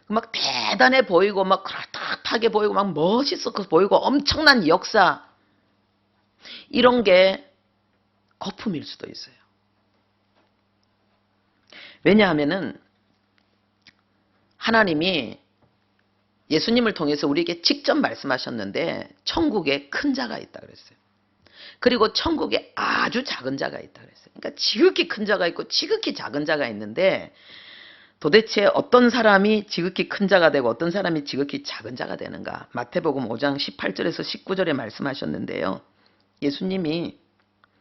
막 대단해 보이고 막 그럴듯하게 보이고 막 멋있어 보이고 엄청난 역사 이런 게 거품일 수도 있어요. 왜냐하면은 하나님이 예수님을 통해서 우리에게 직접 말씀하셨는데 천국에 큰 자가 있다 그랬어요. 그리고 천국에 아주 작은 자가 있다 그랬어요. 그러니까 지극히 큰 자가 있고 지극히 작은 자가 있는데 도대체 어떤 사람이 지극히 큰 자가 되고 어떤 사람이 지극히 작은 자가 되는가? 마태복음 5장 18절에서 19절에 말씀하셨는데요. 예수님이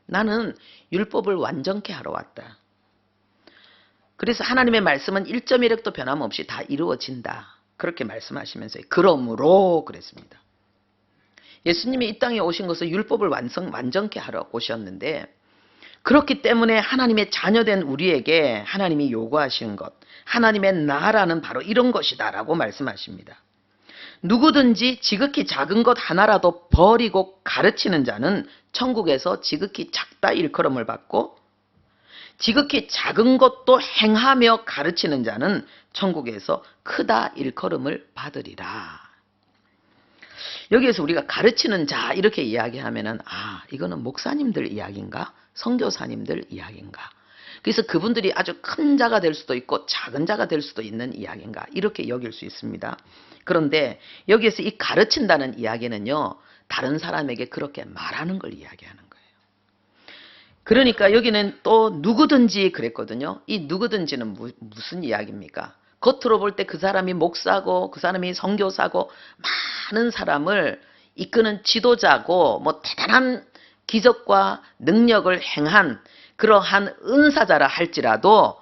나는 율법을 완전케 하러 왔다. 그래서 하나님의 말씀은 1.1획도 변함없이 다 이루어진다. 그렇게 말씀하시면서 그러므로 그랬습니다. 예수님이 이 땅에 오신 것은 율법을 완전케 하러 오셨는데 그렇기 때문에 하나님의 자녀된 우리에게 하나님이 요구하시는 것 하나님의 나라는 바로 이런 것이다 라고 말씀하십니다. 누구든지 지극히 작은 것 하나라도 버리고 가르치는 자는 천국에서 지극히 작다 일컬음을 받고 지극히 작은 것도 행하며 가르치는 자는 천국에서 크다 일컬음을 받으리라. 여기에서 우리가 가르치는 자 이렇게 이야기하면은 이거는 목사님들 이야기인가? 선교사님들 이야기인가? 그래서 그분들이 아주 큰 자가 될 수도 있고 작은 자가 될 수도 있는 이야기인가? 이렇게 여길 수 있습니다. 그런데 여기에서 이 가르친다는 이야기는요. 다른 사람에게 그렇게 말하는 걸 이야기하는 거예요. 그러니까 여기는 또 누구든지 그랬거든요. 이 누구든지는 무슨 이야기입니까? 겉으로 볼 때 그 사람이 목사고 그 사람이 선교사고 많은 사람을 이끄는 지도자고 뭐 대단한 기적과 능력을 행한 그러한 은사자라 할지라도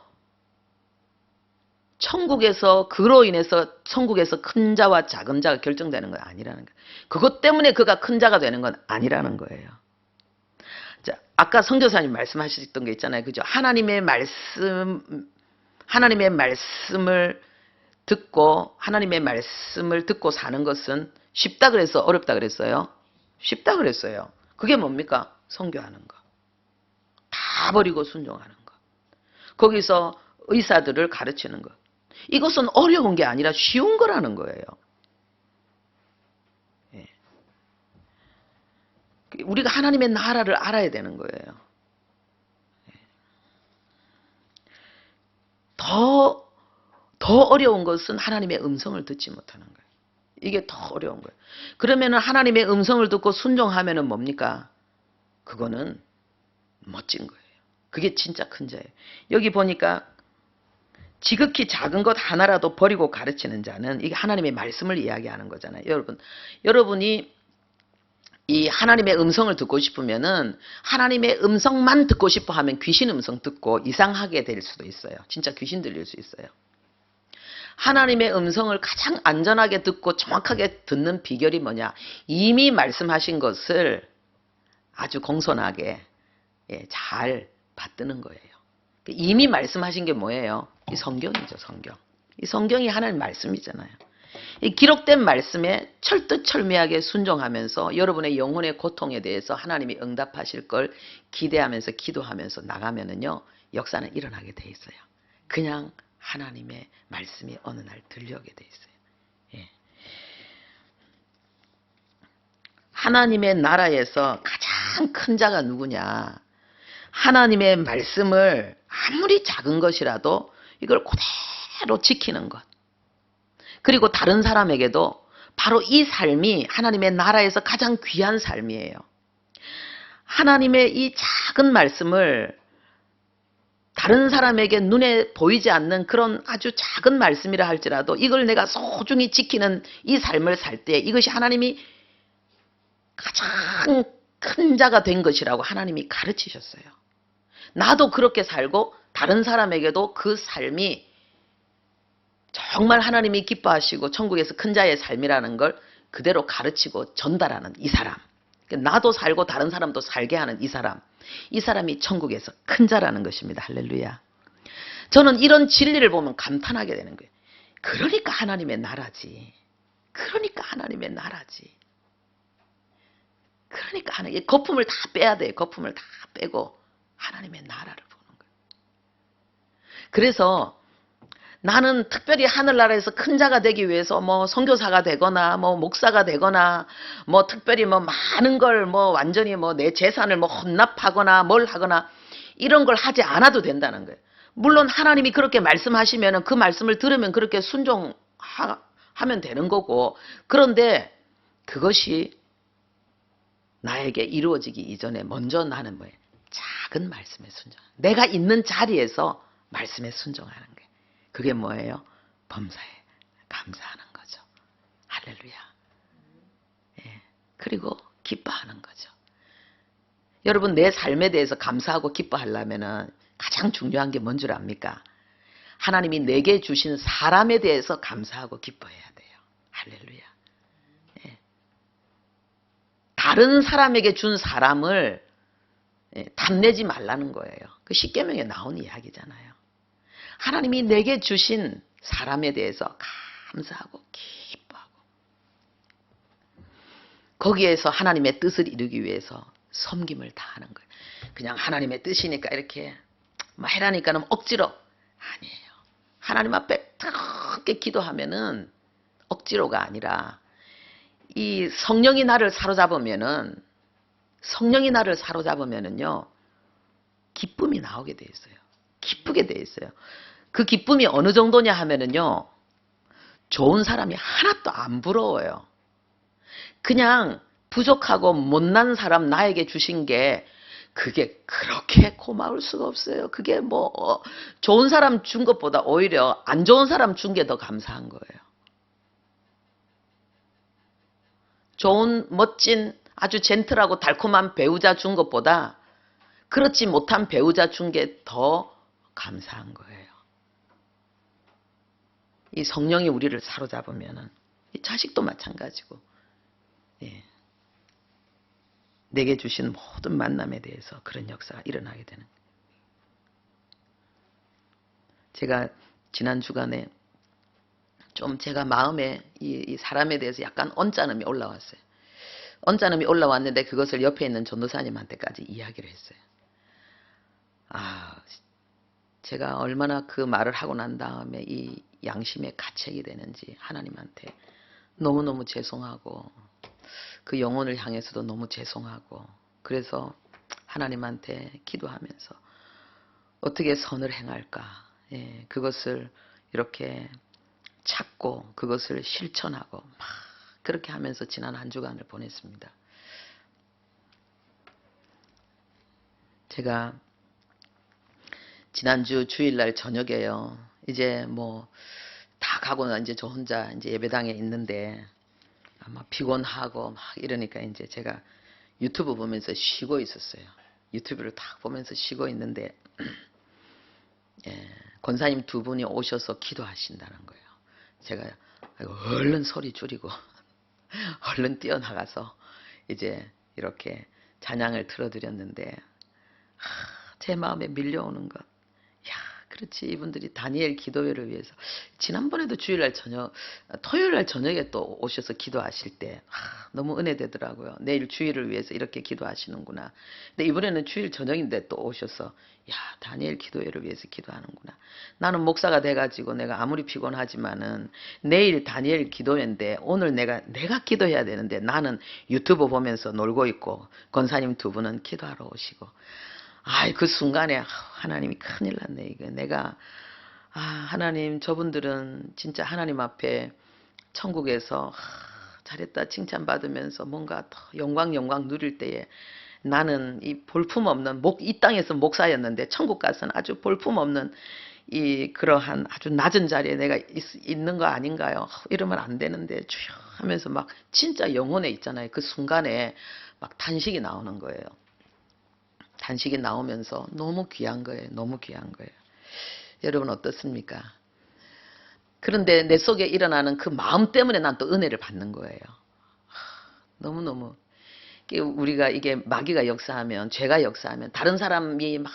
천국에서 그로 인해서 천국에서 큰 자와 작은 자가 결정되는 건 아니라는 거예요. 그것 때문에 그가 큰 자가 되는 건 아니라는 거예요. 자, 아까 선교사님 말씀하셨던 게 있잖아요. 그죠? 하나님의 말씀을 듣고 사는 것은 쉽다 그래서 어렵다 그랬어요? 쉽다 그랬어요. 그게 뭡니까? 선교하는 거. 다 버리고 순종하는 것. 거기서 의사들을 가르치는 것. 이것은 어려운 게 아니라 쉬운 거라는 거예요. 예. 우리가 하나님의 나라를 알아야 되는 거예요. 예. 더 어려운 것은 하나님의 음성을 듣지 못하는 거예요. 이게 더 어려운 거예요. 그러면 하나님의 음성을 듣고 순종하면 뭡니까? 그거는 멋진 거예요. 그게 진짜 큰 자예요. 여기 보니까 지극히 작은 것 하나라도 버리고 가르치는 자는 이게 하나님의 말씀을 이야기하는 거잖아요. 여러분이 이 하나님의 음성을 듣고 싶으면은 하나님의 음성만 듣고 싶어 하면 귀신 음성 듣고 이상하게 될 수도 있어요. 진짜 귀신 들릴 수 있어요. 하나님의 음성을 가장 안전하게 듣고 정확하게 듣는 비결이 뭐냐? 이미 말씀하신 것을 아주 공손하게 잘 받드는 거예요. 이미 말씀하신 게 뭐예요? 이 성경이죠, 성경. 이 성경이 하나님 말씀이잖아요. 이 기록된 말씀에 철두철미하게 순종하면서 여러분의 영혼의 고통에 대해서 하나님이 응답하실 걸 기대하면서 기도하면서 나가면은요, 역사는 일어나게 돼 있어요. 그냥 하나님의 말씀이 어느 날 들려오게 돼 있어요. 예. 하나님의 나라에서 가장 큰 자가 누구냐? 하나님의 말씀을 아무리 작은 것이라도 이걸 그대로 지키는 것. 그리고 다른 사람에게도 바로 이 삶이 하나님의 나라에서 가장 귀한 삶이에요. 하나님의 이 작은 말씀을 다른 사람에게 눈에 보이지 않는 그런 아주 작은 말씀이라 할지라도 이걸 내가 소중히 지키는 이 삶을 살 때 이것이 하나님이 가장 큰 자가 된 것이라고 하나님이 가르치셨어요. 나도 그렇게 살고 다른 사람에게도 그 삶이 정말 하나님이 기뻐하시고 천국에서 큰 자의 삶이라는 걸 그대로 가르치고 전달하는 이 사람. 나도 살고 다른 사람도 살게 하는 이 사람. 이 사람이 천국에서 큰 자라는 것입니다. 할렐루야. 저는 이런 진리를 보면 감탄하게 되는 거예요. 그러니까 하나님의 나라지. 그러니까 하나님의 나라지. 그러니까 하나님, 거품을 다 빼야 돼요. 거품을 다 빼고 하나님의 나라를 보는 거예요. 그래서 나는 특별히 하늘나라에서 큰 자가 되기 위해서 뭐 선교사가 되거나 뭐 목사가 되거나 뭐 특별히 뭐 많은 걸 뭐 완전히 뭐 내 재산을 뭐 헌납하거나 뭘 하거나 이런 걸 하지 않아도 된다는 거예요. 물론 하나님이 그렇게 말씀하시면 그 말씀을 들으면 그렇게 순종하면 되는 거고, 그런데 그것이 나에게 이루어지기 이전에 먼저 나는 뭐예요? 작은 말씀에 순종. 내가 있는 자리에서 말씀에 순종하는 거예요. 그게 뭐예요? 범사에 감사하는 거죠. 할렐루야. 예. 그리고 기뻐하는 거죠. 여러분, 내 삶에 대해서 감사하고 기뻐하려면 가장 중요한 게 뭔 줄 압니까? 하나님이 내게 주신 사람에 대해서 감사하고 기뻐해야 돼요. 할렐루야. 예. 다른 사람에게 준 사람을 탐내지 말라는 거예요. 그 십계명에 나온 이야기잖아요. 하나님이 내게 주신 사람에 대해서 감사하고 기뻐하고 거기에서 하나님의 뜻을 이루기 위해서 섬김을 다하는 거예요. 그냥 하나님의 뜻이니까 이렇게 막 해라니까는 억지로 아니에요. 하나님 앞에 그렇게 기도하면은 억지로가 아니라 이 성령이 나를 사로잡으면은요 기쁨이 나오게 돼 있어요. 기쁘게 돼 있어요. 그 기쁨이 어느 정도냐 하면은요, 좋은 사람이 하나도 안 부러워요. 그냥 부족하고 못난 사람 나에게 주신 게 그게 그렇게 고마울 수가 없어요. 그게 뭐 좋은 사람 준 것보다 오히려 안 좋은 사람 준 게 더 감사한 거예요. 좋은 멋진 아주 젠틀하고 달콤한 배우자 준 것보다 그렇지 못한 배우자 준 게 더 감사한 거예요. 이 성령이 우리를 사로잡으면은 이 자식도 마찬가지고, 예. 내게 주신 모든 만남에 대해서 그런 역사가 일어나게 되는 거예요. 제가 지난 주간에 좀 제가 마음에 이 사람에 대해서 약간 언짢음이 올라왔어요. 언짢음이 올라왔는데 그것을 옆에 있는 전도사님한테까지 이야기를 했어요. 제가 얼마나 그 말을 하고 난 다음에 이 양심에 가책이 되는지 하나님한테 너무너무 죄송하고 그 영혼을 향해서도 너무 죄송하고, 그래서 하나님한테 기도하면서 어떻게 선을 행할까, 예, 그것을 이렇게 찾고 그것을 실천하고 막 그렇게 하면서 지난 한 주간을 보냈습니다. 제가 지난주 주일날 저녁에요. 이제 뭐 다 가고 나 이제 저 혼자 이제 예배당에 있는데 아마 피곤하고 막 이러니까 이제 제가 유튜브 보면서 쉬고 있었어요. 유튜브를 딱 보면서 쉬고 있는데 예, 권사님 두 분이 오셔서 기도하신다는 거예요. 제가 얼른 소리 줄이고 얼른 뛰어나가서 이제 이렇게 찬양을 틀어드렸는데 제 마음에 밀려오는 것. 야, 그렇지. 이분들이 다니엘 기도회를 위해서 지난번에도 주일날 저녁, 토요일날 저녁에 또 오셔서 기도하실 때 너무 은혜되더라고요. 내일 주일을 위해서 이렇게 기도하시는구나. 근데 이번에는 주일 저녁인데 또 오셔서 야, 다니엘 기도회를 위해서 기도하는구나. 나는 목사가 돼가지고 내가 아무리 피곤하지만은 내일 다니엘 기도회인데 오늘 내가 기도해야 되는데 나는 유튜브 보면서 놀고 있고 권사님 두 분은 기도하러 오시고 아이 그 순간에 하나님이 큰일 났네. 이거 내가 하나님 저분들은 진짜 하나님 앞에 천국에서 잘했다 칭찬받으면서 뭔가 더 영광 누릴 때에 나는 이 볼품없는 이 땅에서 목사였는데 천국 가서는 아주 볼품없는 이 그러한 아주 낮은 자리에 내가 있는 거 아닌가요? 이러면 안 되는데 주여 하면서 막 진짜 영혼에 있잖아요. 그 순간에 막 탄식이 나오는 거예요. 단식이 나오면서 너무 귀한 거예요. 너무 귀한 거예요. 여러분 어떻습니까? 그런데 내 속에 일어나는 그 마음 때문에 난 또 은혜를 받는 거예요. 너무너무. 우리가 이게 마귀가 역사하면, 죄가 역사하면 다른 사람이 막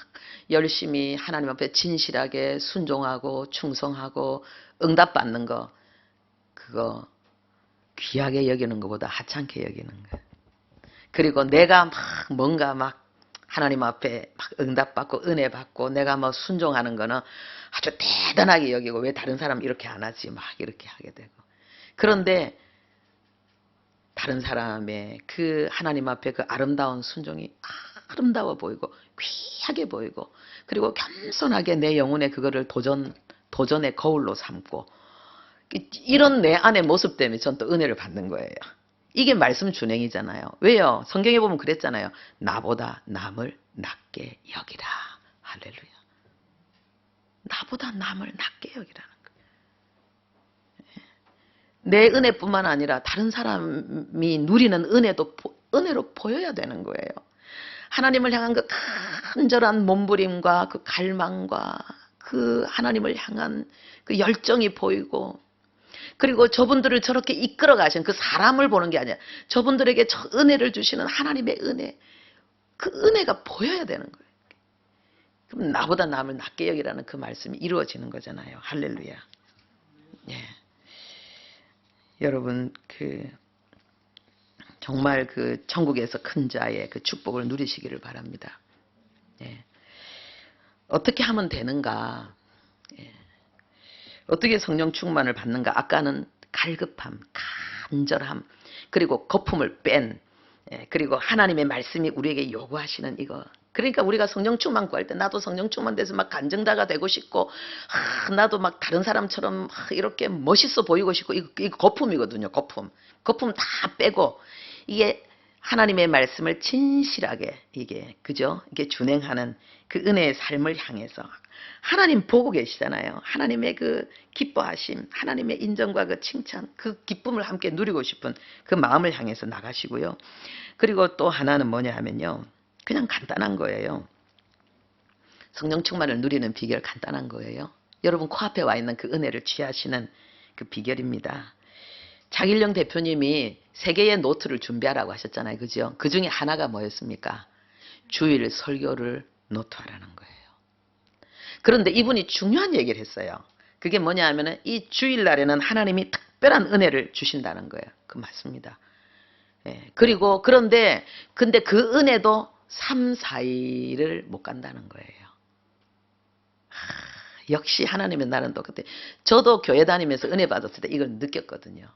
열심히 하나님 앞에 진실하게 순종하고 충성하고 응답받는 거, 그거 귀하게 여기는 것보다 하찮게 여기는 거예요. 그리고 내가 막 뭔가 막 하나님 앞에 막 응답받고 은혜 받고 내가 뭐 순종하는 거는 아주 대단하게 여기고 왜 다른 사람 이렇게 안 하지 막 이렇게 하게 되고 그런데 다른 사람의 그 하나님 앞에 그 아름다운 순종이 아름다워 보이고 귀하게 보이고 그리고 겸손하게 내 영혼에 그거를 도전의 거울로 삼고 이런 내 안의 모습 때문에 전 또 은혜를 받는 거예요. 이게 말씀 준행이잖아요. 왜요? 성경에 보면 그랬잖아요. 나보다 남을 낮게 여기라. 할렐루야. 나보다 남을 낮게 여기라는 거예요. 내 은혜뿐만 아니라 다른 사람이 누리는 은혜로 보여야 되는 거예요. 하나님을 향한 그 간절한 몸부림과 그 갈망과 그 하나님을 향한 그 열정이 보이고 그리고 저분들을 저렇게 이끌어 가신 그 사람을 보는 게 아니라 저분들에게 저 은혜를 주시는 하나님의 은혜 그 은혜가 보여야 되는 거예요. 그럼 나보다 남을 낮게 여기라는 그 말씀이 이루어지는 거잖아요. 할렐루야. 예. 여러분 정말 그 천국에서 큰 자의 그 축복을 누리시기를 바랍니다. 예. 어떻게 하면 되는가? 예. 어떻게 성령 충만을 받는가? 아까는 갈급함, 간절함, 그리고 거품을 뺀, 그리고 하나님의 말씀이 우리에게 요구하시는 이거. 그러니까 우리가 성령 충만 구할 때 나도 성령 충만돼서 막 간증자가 되고 싶고 나도 막 다른 사람처럼 이렇게 멋있어 보이고 싶고 이거 거품이거든요. 거품 다 빼고 이게 하나님의 말씀을 진실하게 그죠? 이게 준행하는 그 은혜의 삶을 향해서 하나님 보고 계시잖아요. 하나님의 그 기뻐하심, 하나님의 인정과 그 칭찬, 그 기쁨을 함께 누리고 싶은 그 마음을 향해서 나가시고요. 그리고 또 하나는 뭐냐 하면요. 그냥 간단한 거예요. 성령 충만을 누리는 비결 간단한 거예요. 여러분 코앞에 와 있는 그 은혜를 취하시는 그 비결입니다. 장일영 대표님이 3개의 노트를 준비하라고 하셨잖아요. 그죠? 그 중에 하나가 뭐였습니까? 주일 설교를 노트하라는 거예요. 그런데 이분이 중요한 얘기를 했어요. 그게 뭐냐 하면은 이 주일날에는 하나님이 특별한 은혜를 주신다는 거예요. 그 맞습니다. 예. 그리고 근데 그 은혜도 3, 4일을 못 간다는 거예요. 역시 하나님의 날은 똑같아. 저도 교회 다니면서 은혜 받았을 때 이걸 느꼈거든요.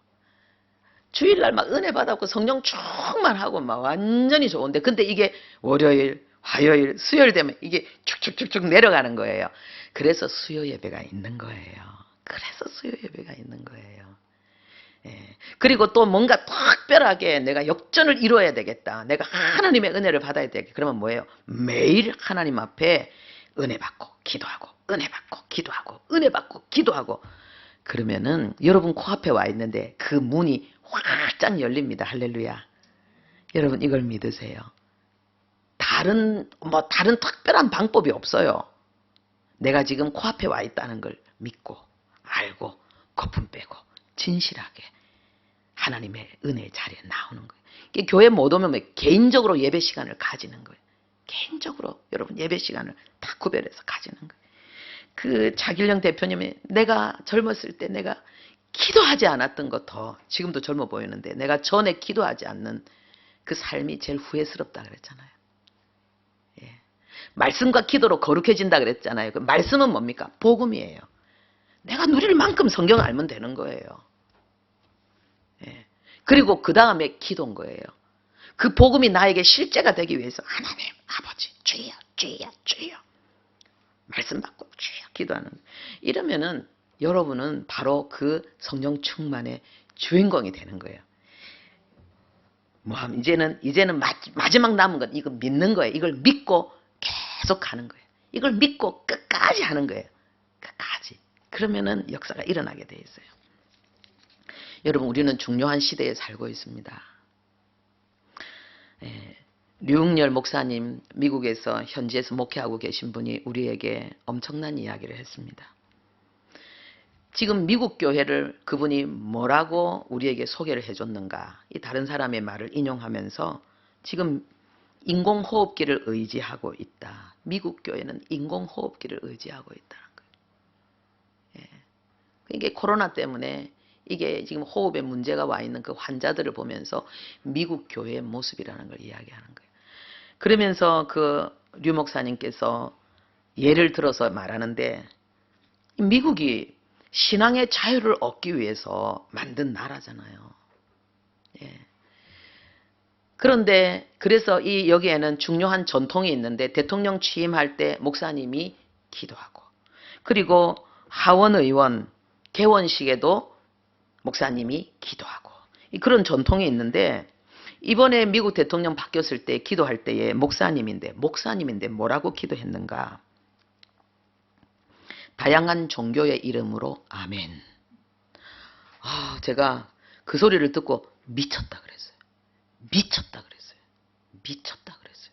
주일날 막 은혜 받았고 성령 충만하고 막 완전히 좋은데 근데 이게 월요일, 화요일, 수요일 되면 이게 쭉쭉쭉쭉 내려가는 거예요. 그래서 수요 예배가 있는 거예요. 예. 그리고 또 뭔가 특별하게 내가 역전을 이루어야 되겠다. 내가 하나님의 은혜를 받아야 되겠다. 그러면 뭐예요? 매일 하나님 앞에 은혜 받고 기도하고 은혜 받고 기도하고 은혜 받고 기도하고 그러면은 여러분 코앞에 와 있는데 그 문이 확장 열립니다. 할렐루야. 여러분 이걸 믿으세요. 다른 특별한 방법이 없어요. 내가 지금 코앞에 와 있다는 걸 믿고 알고 거품 빼고 진실하게 하나님의 은혜의 자리에 나오는 거예요. 교회 못 오면 개인적으로 예배 시간을 가지는 거예요. 개인적으로 여러분 예배 시간을 다 구별해서 가지는 거예요. 그 차길령 대표님이 내가 젊었을 때 내가 기도하지 않았던 것 더 지금도 젊어 보이는데 내가 전에 기도하지 않는 그 삶이 제일 후회스럽다 그랬잖아요. 예. 말씀과 기도로 거룩해진다 그랬잖아요. 그 말씀은 뭡니까? 복음이에요. 내가 누릴 만큼 성경을 알면 되는 거예요. 예. 그리고 그 다음에 기도인 거예요. 그 복음이 나에게 실제가 되기 위해서 하나님 아버지 주여 주여 주여 말씀 받고 주여 기도하는 이러면은 여러분은 바로 그 성령 충만의 주인공이 되는 거예요. 뭐 이제는 마지막 남은 건 이거 믿는 거예요. 이걸 믿고 계속 가는 거예요. 이걸 믿고 끝까지 하는 거예요. 끝까지. 그러면은 역사가 일어나게 돼 있어요. 여러분 우리는 중요한 시대에 살고 있습니다. 류흥렬 목사님 미국에서 현지에서 목회하고 계신 분이 우리에게 엄청난 이야기를 했습니다. 지금 미국 교회를 그분이 뭐라고 우리에게 소개를 해줬는가 이 다른 사람의 말을 인용하면서 지금 인공호흡기를 의지하고 있다. 미국 교회는 인공호흡기를 의지하고 있다는 거예요. 이게 코로나 때문에 이게 지금 호흡에 문제가 와 있는 그 환자들을 보면서 미국 교회의 모습이라는 걸 이야기하는 거예요. 그러면서 그 류 목사님께서 예를 들어서 말하는데 미국이 신앙의 자유를 얻기 위해서 만든 나라잖아요. 예. 그런데 그래서 여기에는 중요한 전통이 있는데 대통령 취임할 때 목사님이 기도하고 그리고 하원 의원 개원식에도 목사님이 기도하고 그런 전통이 있는데 이번에 미국 대통령 바뀌었을 때 기도할 때에 목사님인데 뭐라고 기도했는가? 다양한 종교의 이름으로 아멘. 제가 그 소리를 듣고 미쳤다 그랬어요. 미쳤다 그랬어요. 미쳤다 그랬어요.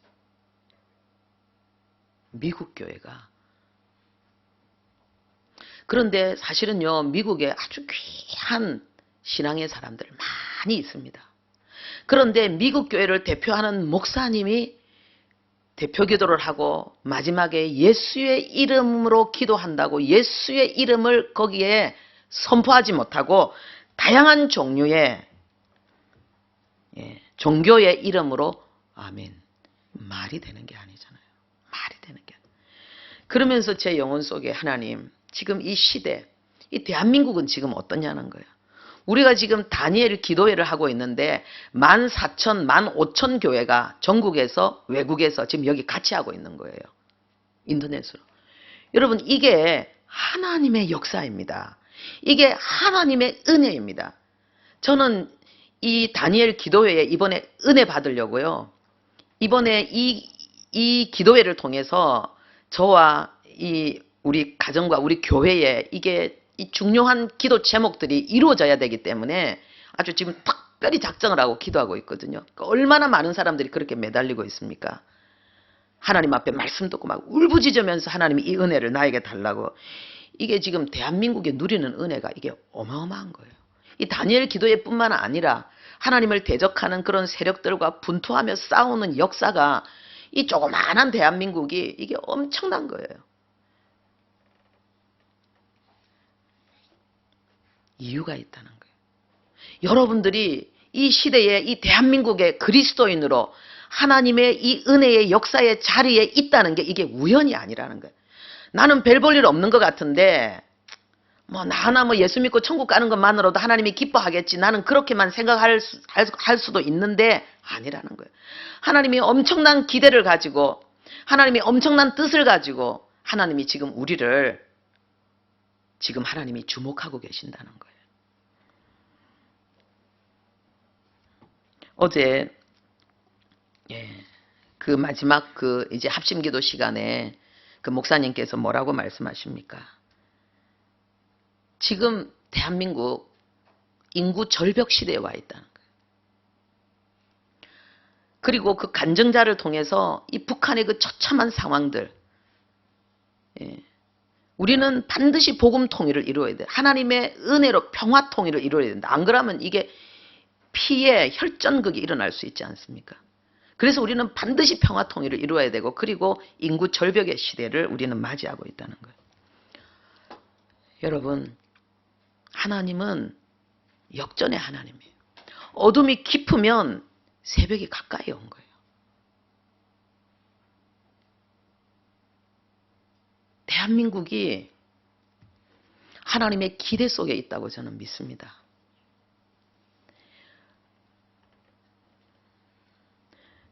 미국 교회가. 그런데 사실은요, 미국에 아주 귀한 신앙의 사람들 많이 있습니다. 그런데 미국 교회를 대표하는 목사님이 대표 기도를 하고 마지막에 예수의 이름으로 기도한다고 예수의 이름을 거기에 선포하지 못하고 다양한 종류의 종교의 이름으로 아멘. 말이 되는 게 아니잖아요. 말이 되는 게 아니에요. 그러면서 제 영혼 속에 하나님 지금 이 시대 이 대한민국은 지금 어떠냐는 거예요. 우리가 지금 다니엘 기도회를 하고 있는데 14,000, 15,000 교회가 전국에서 외국에서 지금 여기 같이 하고 있는 거예요. 인터넷으로. 여러분 이게 하나님의 역사입니다. 이게 하나님의 은혜입니다. 저는 이 다니엘 기도회에 이번에 은혜 받으려고요. 이번에 이 기도회를 통해서 저와 우리 가정과 우리 교회에 이게 이 중요한 기도 제목들이 이루어져야 되기 때문에 아주 지금 특별히 작정을 하고 기도하고 있거든요. 얼마나 많은 사람들이 그렇게 매달리고 있습니까? 하나님 앞에 말씀 듣고 막 울부짖으면서 하나님이 이 은혜를 나에게 달라고. 이게 지금 대한민국에 누리는 은혜가 이게 어마어마한 거예요. 이 다니엘 기도회뿐만 아니라 하나님을 대적하는 그런 세력들과 분투하며 싸우는 역사가 이 조그마한 대한민국이 이게 엄청난 거예요. 이유가 있다는 거예요. 여러분들이 이 시대에 이 대한민국의 그리스도인으로 하나님의 이 은혜의 역사의 자리에 있다는 게 이게 우연이 아니라는 거예요. 나는 별 볼 일 없는 것 같은데 나 하나 예수 믿고 천국 가는 것만으로도 하나님이 기뻐하겠지. 나는 그렇게만 생각할 수도 있는데 아니라는 거예요. 하나님이 엄청난 기대를 가지고 하나님이 엄청난 뜻을 가지고 하나님이 지금 우리를 지금 하나님이 주목하고 계신다는 거예요. 어제 그 마지막 이제 합심기도 시간에 그 목사님께서 뭐라고 말씀하십니까? 지금 대한민국 인구 절벽 시대에 와 있다는 거예요. 그리고 그 간증자를 통해서 이 북한의 그 처참한 상황들 우리는 반드시 복음 통일을 이루어야 돼. 하나님의 은혜로 평화 통일을 이루어야 된다. 안 그러면 이게 피해 혈전극이 일어날 수 있지 않습니까? 그래서 우리는 반드시 평화 통일을 이루어야 되고 그리고 인구 절벽의 시대를 우리는 맞이하고 있다는 거예요. 여러분, 하나님은 역전의 하나님이에요. 어둠이 깊으면 새벽이 가까이 온 거예요. 대한민국이 하나님의 기대 속에 있다고 저는 믿습니다.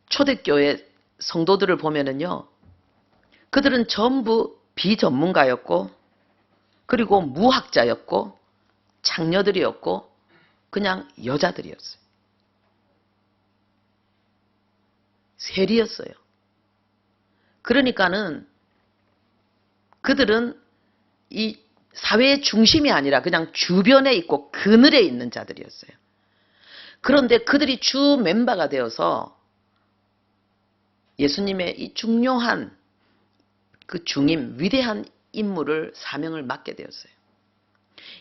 초대교회 성도들을 보면은요, 그들은 전부 비전문가였고, 그리고 무학자였고, 장녀들이었고, 그냥 여자들이었어요. 세리였어요. 그러니까는 그들은 이 사회의 중심이 아니라 그냥 주변에 있고 그늘에 있는 자들이었어요. 그런데 그들이 주 멤버가 되어서 예수님의 이 중요한 그 중임, 위대한 임무를, 사명을 맡게 되었어요.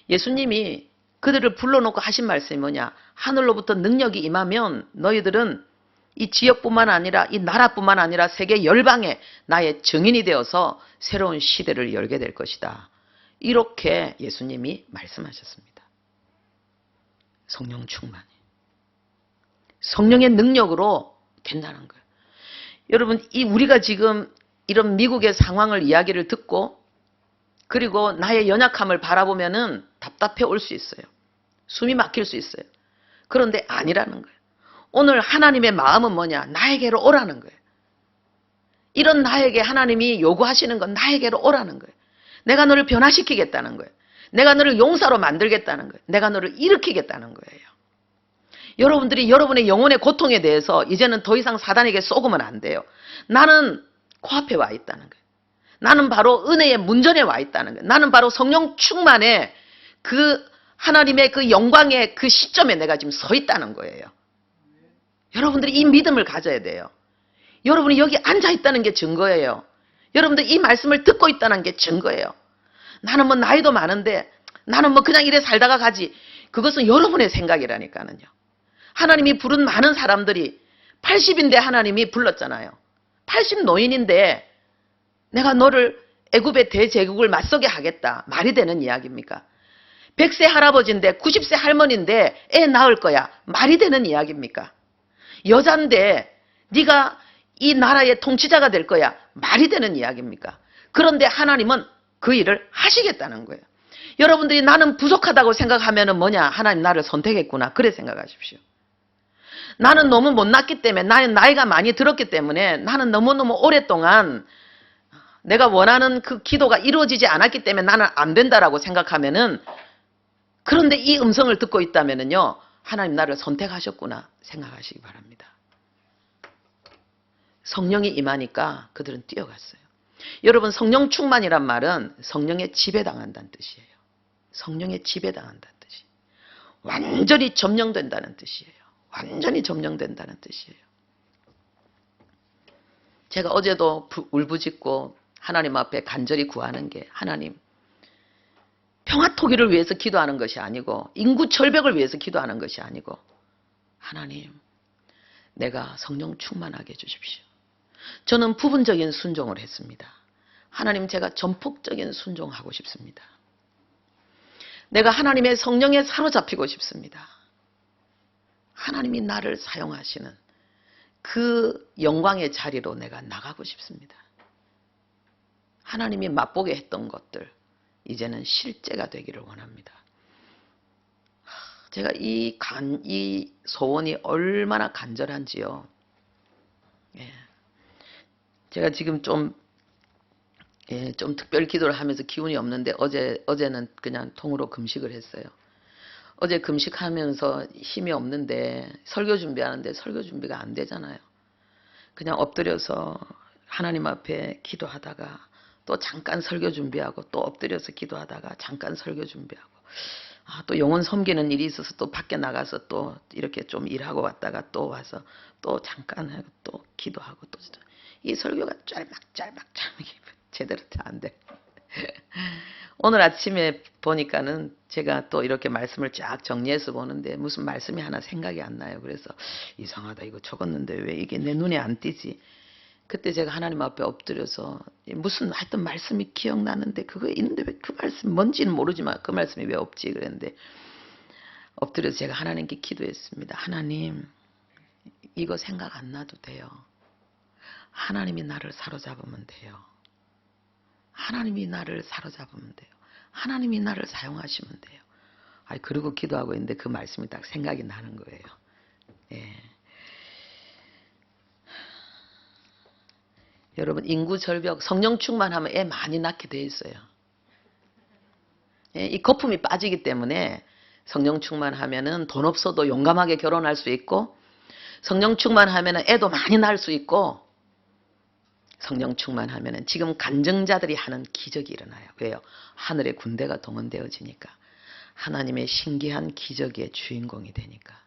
예수님이 그들을 불러놓고 하신 말씀이 뭐냐? 하늘로부터 능력이 임하면 너희들은 이 지역뿐만 아니라 이 나라뿐만 아니라 세계 열방에 나의 증인이 되어서 새로운 시대를 열게 될 것이다. 이렇게 예수님이 말씀하셨습니다. 성령 충만이. 성령의 능력으로 된다는 거예요. 여러분, 우리가 지금 이런 미국의 상황을 이야기를 듣고 그리고 나의 연약함을 바라보면은 답답해 올 수 있어요. 숨이 막힐 수 있어요. 그런데 아니라는 거예요. 오늘 하나님의 마음은 뭐냐? 나에게로 오라는 거예요. 이런 나에게 하나님이 요구하시는 건 나에게로 오라는 거예요. 내가 너를 변화시키겠다는 거예요. 내가 너를 용사로 만들겠다는 거예요. 내가 너를 일으키겠다는 거예요. 여러분들이 여러분의 영혼의 고통에 대해서 이제는 더 이상 사단에게 쏘으면 안 돼요. 나는 코앞에 와 있다는 거예요. 나는 바로 은혜의 문전에 와 있다는 거예요. 나는 바로 성령 충만의 그 하나님의 그 영광의 그 시점에 내가 지금 서 있다는 거예요. 여러분들이 이 믿음을 가져야 돼요. 여러분이 여기 앉아 있다는 게 증거예요. 여러분들 이 말씀을 듣고 있다는 게 증거예요. 나는 뭐 나이도 많은데 나는 뭐 그냥 이래 살다가 가지. 그것은 여러분의 생각이라니까요. 하나님이 부른 많은 사람들이 80인데 하나님이 불렀잖아요. 80 노인인데 내가 너를 애굽의 대제국을 맞서게 하겠다. 말이 되는 이야기입니까? 100세 할아버지인데 90세 할머니인데 애 낳을 거야. 말이 되는 이야기입니까? 여잔데 네가 이 나라의 통치자가 될 거야. 말이 되는 이야기입니까? 그런데 하나님은 그 일을 하시겠다는 거예요. 여러분들이 나는 부족하다고 생각하면 뭐냐? 하나님 나를 선택했구나. 그래 생각하십시오. 나는 너무 못났기 때문에, 나는 나이가 많이 들었기 때문에, 나는 너무너무 오랫동안 내가 원하는 그 기도가 이루어지지 않았기 때문에 나는 안 된다라고 생각하면은, 그런데 이 음성을 듣고 있다면은요, 하나님 나를 선택하셨구나 생각하시기 바랍니다. 성령이 임하니까 그들은 뛰어갔어요. 여러분, 성령 충만이란 말은 성령에 지배당한다는 뜻이에요. 성령에 지배당한다는 뜻이에요. 완전히 점령된다는 뜻이에요. 완전히 점령된다는 뜻이에요. 제가 어제도 울부짖고 하나님 앞에 간절히 구하는 게, 하나님, 평화토기를 위해서 기도하는 것이 아니고 인구 절벽을 위해서 기도하는 것이 아니고, 하나님, 내가 성령 충만하게 해주십시오. 저는 부분적인 순종을 했습니다. 하나님, 제가 전폭적인 순종하고 싶습니다. 내가 하나님의 성령에 사로잡히고 싶습니다. 하나님이 나를 사용하시는 그 영광의 자리로 내가 나가고 싶습니다. 하나님이 맛보게 했던 것들 이제는 실제가 되기를 원합니다. 제가 이 소원이 얼마나 간절한지요. 예. 제가 지금 좀 특별 기도를 하면서 기운이 없는데 어제는 그냥 통으로 금식을 했어요. 어제 금식하면서 힘이 없는데 설교 준비하는데 설교 준비가 안 되잖아요. 그냥 엎드려서 하나님 앞에 기도하다가 또 잠깐 설교 준비하고 또 엎드려서 기도하다가 잠깐 설교 준비하고, 또 영혼 섬기는 일이 있어서 또 밖에 나가서 또 이렇게 좀 일하고 왔다가 또 와서 또 잠깐 하고 또 기도하고, 또 이 설교가 짤막짤막 제대로 안 돼. 오늘 아침에 보니까는 제가 또 이렇게 말씀을 쫙 정리해서 보는데 무슨 말씀이 하나 생각이 안 나요. 그래서 이상하다, 이거 적었는데 왜 이게 내 눈에 안 띄지? 그때 제가 하나님 앞에 엎드려서 무슨 하여튼 말씀이 기억나는데 그거 있는데 왜 그 말씀 뭔지는 모르지만 그 말씀이 왜 없지 그랬는데 엎드려서 제가 하나님께 기도했습니다. 하나님 이거 생각 안 나도 돼요. 하나님이 나를 사로잡으면 돼요. 하나님이 나를 사로잡으면 돼요. 하나님이 나를 사용하시면 돼요. 그러고 기도하고 있는데 그 말씀이 딱 생각이 나는 거예요. 예. 여러분 인구 절벽 성령 충만하면 애 많이 낳게 돼 있어요. 예, 이 거품이 빠지기 때문에 성령 충만하면은 돈 없어도 용감하게 결혼할 수 있고 성령 충만하면은 애도 많이 낳을 수 있고 성령 충만하면은 지금 간증자들이 하는 기적이 일어나요. 왜요? 하늘의 군대가 동원되어지니까 하나님의 신기한 기적의 주인공이 되니까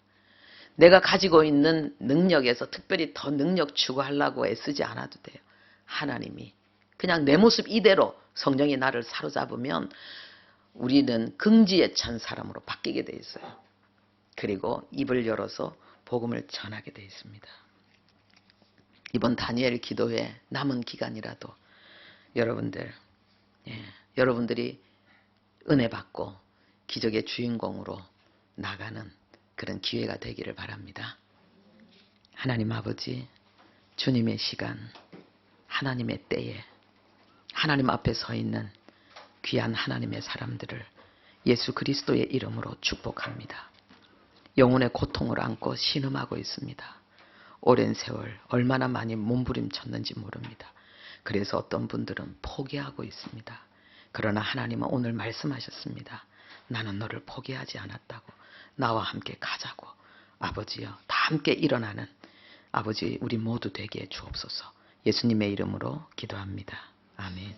내가 가지고 있는 능력에서 특별히 더 능력 추구하려고 애쓰지 않아도 돼요. 하나님이 그냥 내 모습 이대로 성령이 나를 사로잡으면 우리는 긍지에 찬 사람으로 바뀌게 돼 있어요. 그리고 입을 열어서 복음을 전하게 돼 있습니다. 이번 다니엘 기도회 남은 기간이라도 여러분들, 여러분들이 은혜 받고 기적의 주인공으로 나가는 그런 기회가 되기를 바랍니다. 하나님 아버지, 주님의 시간, 하나님의 때에 하나님 앞에 서 있는 귀한 하나님의 사람들을 예수 그리스도의 이름으로 축복합니다. 영혼의 고통을 안고 신음하고 있습니다. 오랜 세월 얼마나 많이 몸부림쳤는지 모릅니다. 그래서 어떤 분들은 포기하고 있습니다. 그러나 하나님은 오늘 말씀하셨습니다. 나는 너를 포기하지 않았다고. 나와 함께 가자고. 아버지여, 다 함께 일어나는 아버지 우리 모두 되게 해 주옵소서. 예수님의 이름으로 기도합니다. 아멘.